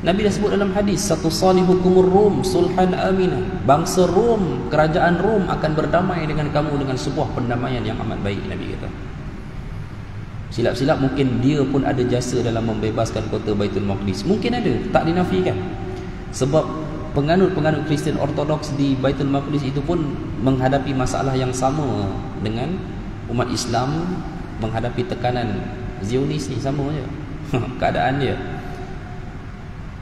Nabi dah sebut dalam hadis, satu salihukumur Rum sulhan aminan, bangsa Rom, kerajaan Rom akan berdamai dengan kamu dengan sebuah pendamaian yang amat baik. Nabi kata, silap-silap mungkin dia pun ada jasa dalam membebaskan kota Baitul Maqdis, mungkin ada, tak dinafikan. Sebab penganut-penganut Kristian Ortodoks di Baitul Maqdis itu pun menghadapi masalah yang sama dengan umat Islam menghadapi tekanan Zionis ni, sama je keadaan dia.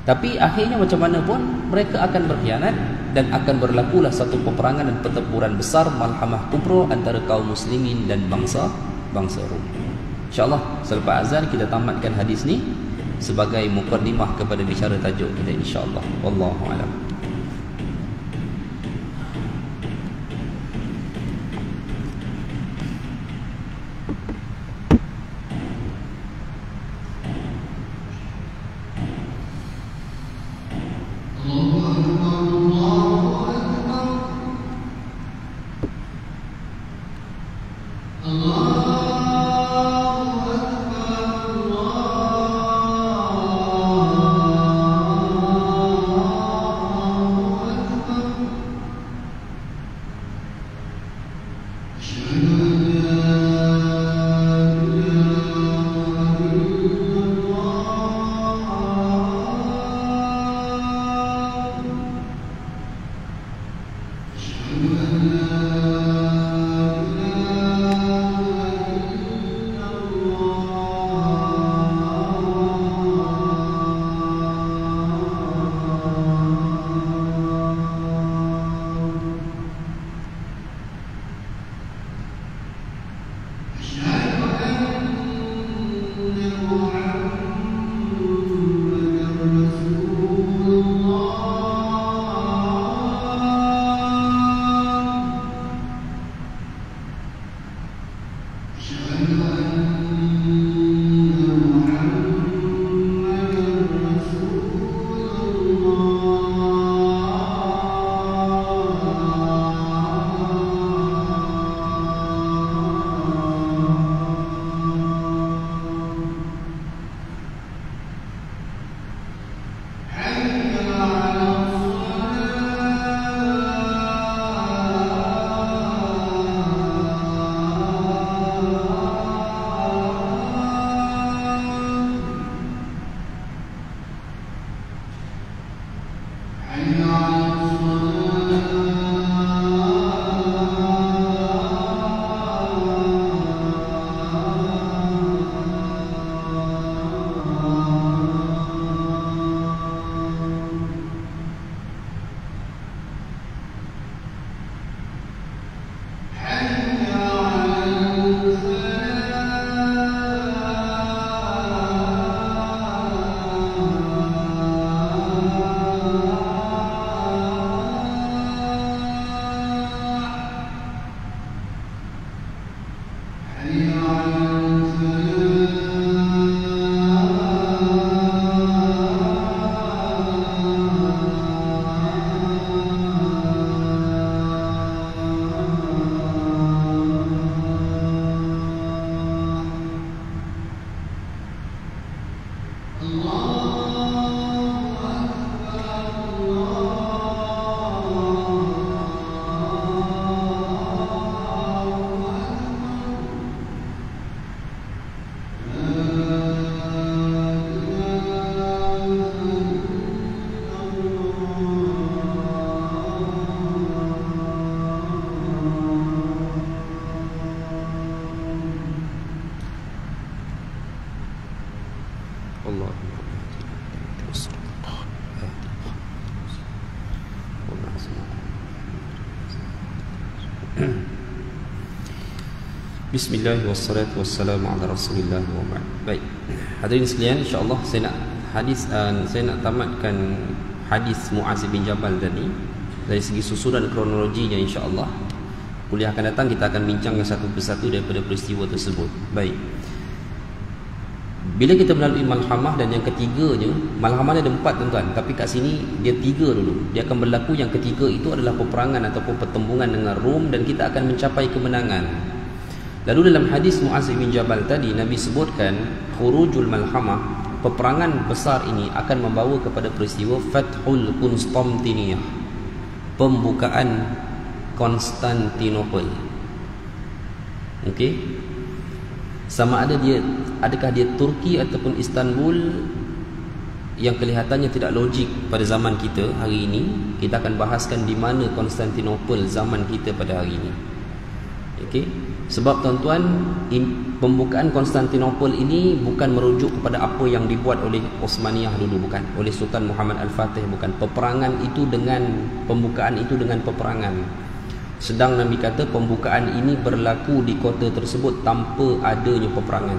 Tapi akhirnya macam mana pun mereka akan berkhianat dan akan berlakulah satu peperangan dan pertempuran besar, malhamah kubra antara kaum muslimin dan bangsa Rom. InsyaAllah selepas azan kita tamatkan hadis ni sebagai mukaddimah kepada bicara tajuk kita, insyaAllah. Wallahu a'lam. Bismillah wassalatu wassalamu ala Rasulillah wa ba'd. Baik, hadirin sekalian, insya-Allah saya nak tamatkan hadis Muaz bin Jabal tadi dari segi susunan kronologinya. Insya-Allah kuliah akan datang kita akan bincangkan satu persatu daripada peristiwa tersebut. Baik, bila kita melalui malhamah, dan yang ketiganya, malhamah ada 4 tuan-tuan, tapi kat sini dia 3 dulu. Dia akan berlaku yang ketiga, itu adalah peperangan ataupun pertembungan dengan Rom, dan kita akan mencapai kemenangan. Lalu dalam hadis Muaz bin Jabal tadi Nabi sebutkan khurujul malhamah, peperangan besar ini akan membawa kepada peristiwa Fathul Konstantiniyah, pembukaan Konstantinopel. Okey. Sama ada adakah dia Turki ataupun Istanbul, yang kelihatannya tidak logik pada zaman kita hari ini. Kita akan bahaskan di mana Konstantinopel zaman kita pada hari ini. Okey. Sebab tuan-tuan, pembukaan Konstantinopel ini bukan merujuk kepada apa yang dibuat oleh Osmaniyah dulu, bukan, oleh Sultan Muhammad Al-Fatih, bukan. Pembukaan itu dengan peperangan. Sedang Nabi kata pembukaan ini berlaku di kota tersebut tanpa adanya peperangan.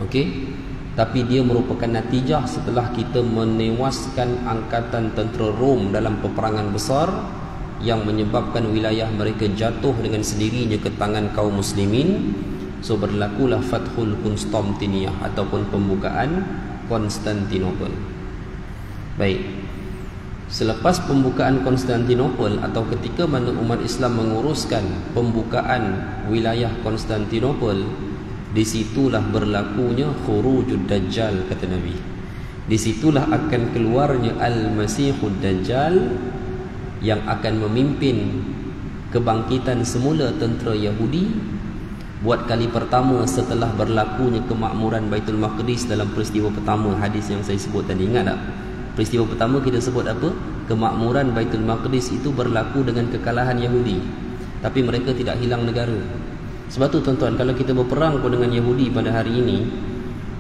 Okey. Tapi dia merupakan natijah setelah kita menewaskan angkatan tentera Rom dalam peperangan besar yang menyebabkan wilayah mereka jatuh dengan sendirinya ke tangan kaum muslimin. So berlakulah Fathul Konstantiniyah ataupun pembukaan Konstantinopel. Baik. Selepas pembukaan Konstantinopel atau ketika mana umat Islam menguruskan pembukaan wilayah Konstantinopel, disitulah berlakunya khurujud Dajjal, kata Nabi. Disitulah akan keluarnya Al-Masihud Dajjal yang akan memimpin kebangkitan semula tentera Yahudi buat kali pertama setelah berlakunya kemakmuran Baitul Maqdis dalam peristiwa pertama hadis yang saya sebut tadi. Ingat tak? Peristiwa pertama kita sebut apa? Kemakmuran Baitul Maqdis itu berlaku dengan kekalahan Yahudi, tapi mereka tidak hilang negara. Sebab tu tuan-tuan, kalau kita berperang pun dengan Yahudi pada hari ini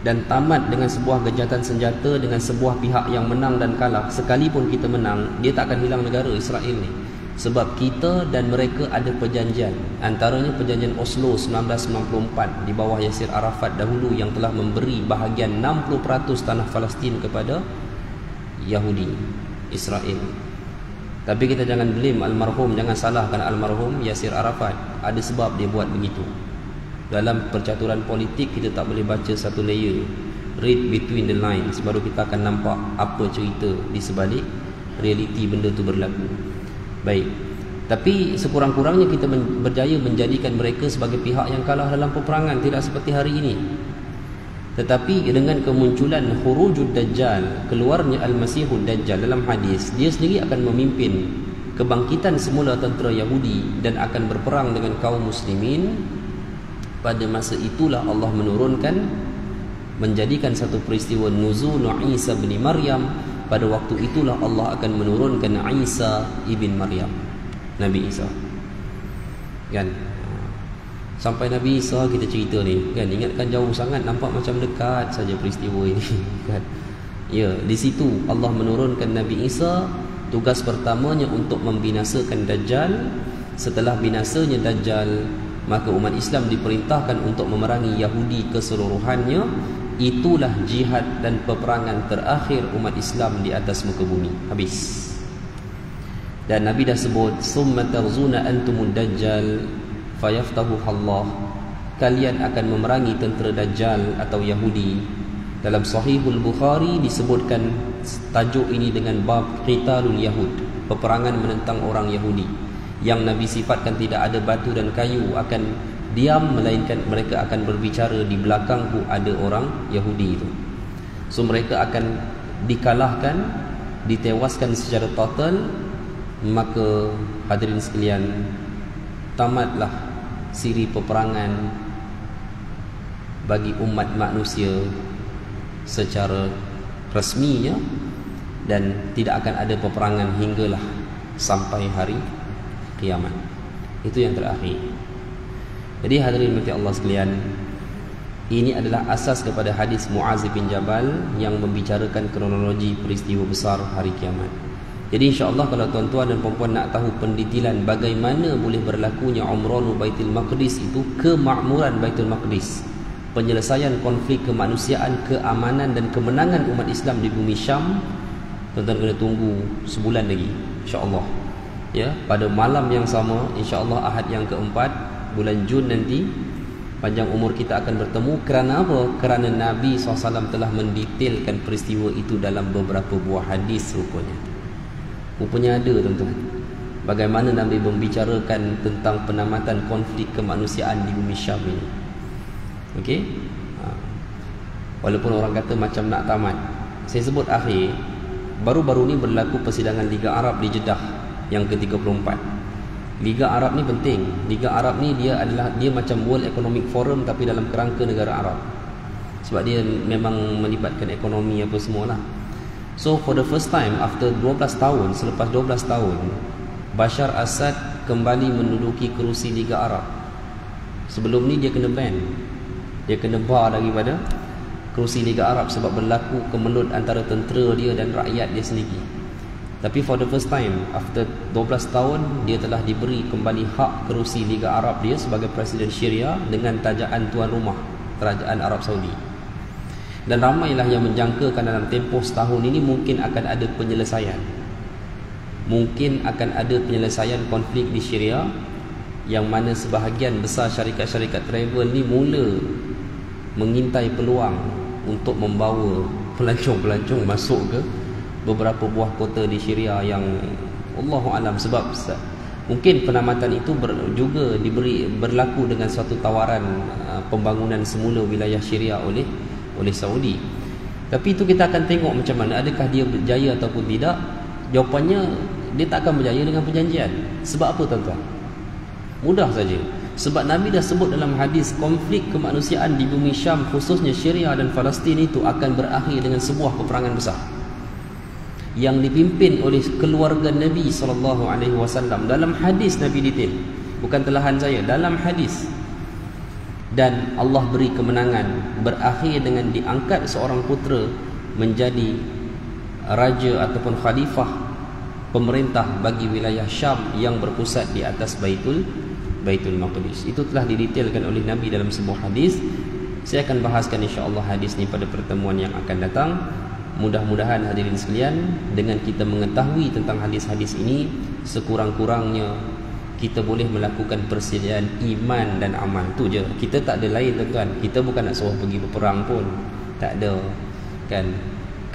dan tamat dengan sebuah gencatan senjata dengan sebuah pihak yang menang dan kalah, sekalipun kita menang, dia tak akan hilang negara Israel ni. Sebab kita dan mereka ada perjanjian, antaranya perjanjian Oslo 1994 di bawah Yasir Arafat dahulu, yang telah memberi bahagian 60% tanah Palestin kepada Yahudi Israel. Tapi kita jangan blame almarhum, jangan salahkan almarhum Yasir Arafat. Ada sebab dia buat begitu. Dalam percaturan politik kita tak boleh baca satu layer, read between the lines, baru kita akan nampak apa cerita di sebalik realiti benda tu berlaku. Baik. Tapi sekurang-kurangnya kita berjaya menjadikan mereka sebagai pihak yang kalah dalam peperangan, tidak seperti hari ini. Tetapi dengan kemunculan khurujud Dajjal, keluarnya Al-Masihud Dajjal dalam hadis, dia sendiri akan memimpin kebangkitan semula tentera Yahudi dan akan berperang dengan kaum muslimin. Pada masa itulah Allah menurunkan, menjadikan satu peristiwa nuzul Isa bin Maryam. Pada waktu itulah Allah akan menurunkan Isa ibn Maryam, Nabi Isa. Kan? Sampai Nabi Isa kita cerita ni, kan, ingatkan jauh sangat, nampak macam dekat saja peristiwa ini, kan? Ya, di situ Allah menurunkan Nabi Isa. Tugas pertamanya untuk membinasakan Dajjal. Setelah binasanya Dajjal, maka umat Islam diperintahkan untuk memerangi Yahudi keseluruhannya. Itulah jihad dan peperangan terakhir umat Islam di atas muka bumi. Habis. Dan Nabi dah sebut, summa tarzuna antumud Dajjal fayaftahu Allah. Kalian akan memerangi tentera Dajjal atau Yahudi. Dalam Sahihul Bukhari disebutkan tajuk ini dengan bab qitalul Yahud, peperangan menentang orang Yahudi, yang Nabi sifatkan tidak ada batu dan kayu akan diam, melainkan mereka akan berbicara, di belakangku ada orang Yahudi itu. So mereka akan dikalahkan, ditewaskan secara total. Maka hadirin sekalian, tamatlah siri peperangan bagi umat manusia secara resminya, dan tidak akan ada peperangan hinggalah sampai hari kiamat. Itu yang terakhir. Jadi hadirin mati Allah sekalian, ini adalah asas kepada hadis Muaz bin Jabal yang membicarakan kronologi peristiwa besar hari kiamat. Jadi insya-Allah kalau tuan-tuan dan puan-puan nak tahu pendetilan bagaimana boleh berlakunya umrah Baitul Maqdis itu, kemakmuran Baitul Maqdis, penyelesaian konflik kemanusiaan, keamanan dan kemenangan umat Islam di bumi Syam, tuan-tuan kena tunggu sebulan lagi insya-Allah. Ya, pada malam yang sama insya-Allah Ahad yang keempat bulan Jun nanti, panjang umur kita akan bertemu. Kerana apa? Kerana Nabi SAW telah mendetailkan peristiwa itu dalam beberapa buah hadis rupanya. Rupanya ada tuan-tuan. bagaimana Nabi membicarakan tentang penamatan konflik kemanusiaan di bumi Syam ini. Okey? Walaupun orang kata macam nak tamat, saya sebut akhir, baru-baru ni berlaku persidangan Liga Arab di Jeddah yang ke-34. Liga Arab ni penting. Liga Arab ni dia macam World Economic Forum tapi dalam kerangka negara Arab. Sebab dia memang melibatkan ekonomi apa semualah. So for the first time after 12 tahun, selepas 12 tahun, Bashar Assad kembali menduduki kerusi Liga Arab. Sebelum ni dia kena ban. Dia kena bar daripada kerusi Liga Arab sebab berlaku kemelut antara tentera dia dan rakyat dia sendiri. Tapi for the first time after 12 tahun, dia telah diberi kembali hak kerusi Liga Arab dia sebagai Presiden Syria dengan tajaan tuan rumah Kerajaan Arab Saudi. Dan ramailah yang menjangkakan dalam tempoh setahun ini mungkin akan ada penyelesaian. Mungkin akan ada penyelesaian konflik di Syria, yang mana sebahagian besar syarikat-syarikat travel ni mula mengintai peluang untuk membawa pelancong-pelancong masuk ke beberapa buah kota di Syria yang Allahu alam, sebab mungkin penamatan itu juga berlaku dengan suatu tawaran pembangunan semula wilayah Syria oleh Saudi. Tapi itu kita akan tengok macam mana, adakah dia berjaya ataupun tidak. Jawapannya, dia tak akan berjaya dengan perjanjian. Sebab apa tuan-tuan? Mudah saja. Sebab Nabi dah sebut dalam hadis, konflik kemanusiaan di bumi Syam, khususnya Syria dan Palestin itu akan berakhir dengan sebuah peperangan besar yang dipimpin oleh keluarga Nabi SAW. Dalam hadis Nabi detail, bukan telahan saya, dalam hadis. Dan Allah beri kemenangan, berakhir dengan diangkat seorang putera menjadi raja ataupun khalifah pemerintah bagi wilayah Syam yang berpusat di atas Baitul Maqdis. Itu telah didetailkan oleh Nabi dalam sebuah hadis. Saya akan bahaskan insya-Allah hadis ni pada pertemuan yang akan datang. Mudah-mudahan hadirin sekalian, dengan kita mengetahui tentang hadis-hadis ini, sekurang-kurangnya kita boleh melakukan persediaan iman dan amal. Tu je. Kita tak ada lain tuan-tuan. Kita bukan nak suruh pergi berperang pun. Tak ada. Kan?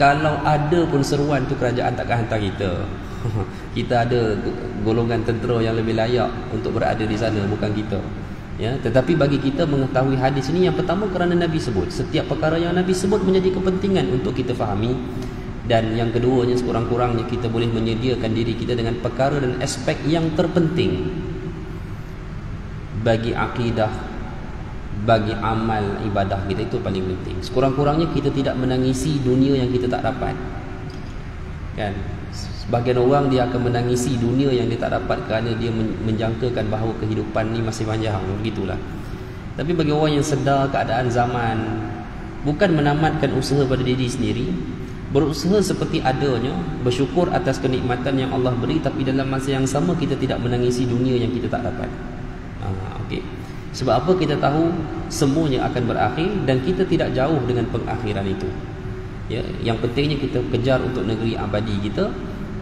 Kalau ada pun seruan tu, kerajaan takkan hantar kita. Kita ada golongan tentera yang lebih layak untuk berada di sana, bukan kita. Ya, tetapi bagi kita mengetahui hadis ini, yang pertama kerana Nabi sebut. Setiap perkara yang Nabi sebut menjadi kepentingan untuk kita fahami. Dan yang keduanya, sekurang-kurangnya kita boleh menyediakan diri kita dengan perkara dan aspek yang terpenting bagi akidah, bagi amal ibadah kita. Itu paling penting. Sekurang-kurangnya kita tidak menangisi dunia yang kita tak dapat. Kan? Sebahagian orang dia akan menangisi dunia yang dia tak dapat kerana dia menjangkakan bahawa kehidupan ni masih panjang. Begitulah. Tapi bagi orang yang sedar keadaan zaman, bukan menamatkan usaha pada diri sendiri, berusaha seperti adanya, bersyukur atas kenikmatan yang Allah beri, tapi dalam masa yang sama kita tidak menangisi dunia yang kita tak dapat. Okay. Sebab apa? Kita tahu semuanya akan berakhir dan kita tidak jauh dengan pengakhiran itu. Ya, yang pentingnya kita kejar untuk negeri abadi kita.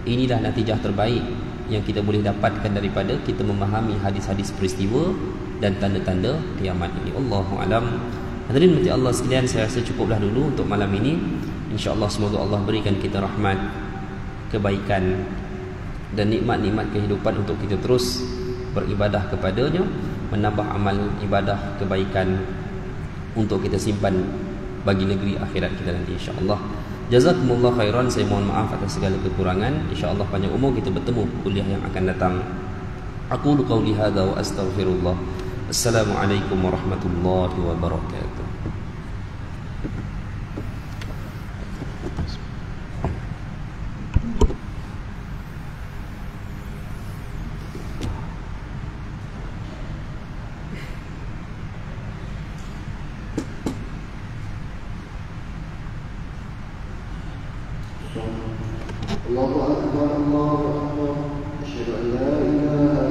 Inilah natijah terbaik yang kita boleh dapatkan daripada kita memahami hadis-hadis peristiwa dan tanda-tanda kiamat ini. Allahu alam. Hadirin mati Allah sekalian, saya rasa cukuplah dulu untuk malam ini. InsyaAllah semoga Allah berikan kita rahmat, kebaikan dan nikmat-nikmat kehidupan untuk kita terus beribadah kepadanya, menambah amal ibadah kebaikan untuk kita simpan bagi negeri akhirat kita nanti insyaAllah. Jazakumullah khairan. Saya mohon maaf atas segala kekurangan. InsyaAllah panjang umur kita bertemu kuliah yang akan datang. Aqulu qawli hadza wa astaghfirullah. Assalamualaikum warahmatullahi wabarakatuh. Allahu Akbar, Allahu Akbar. Asyhadu an la ilaha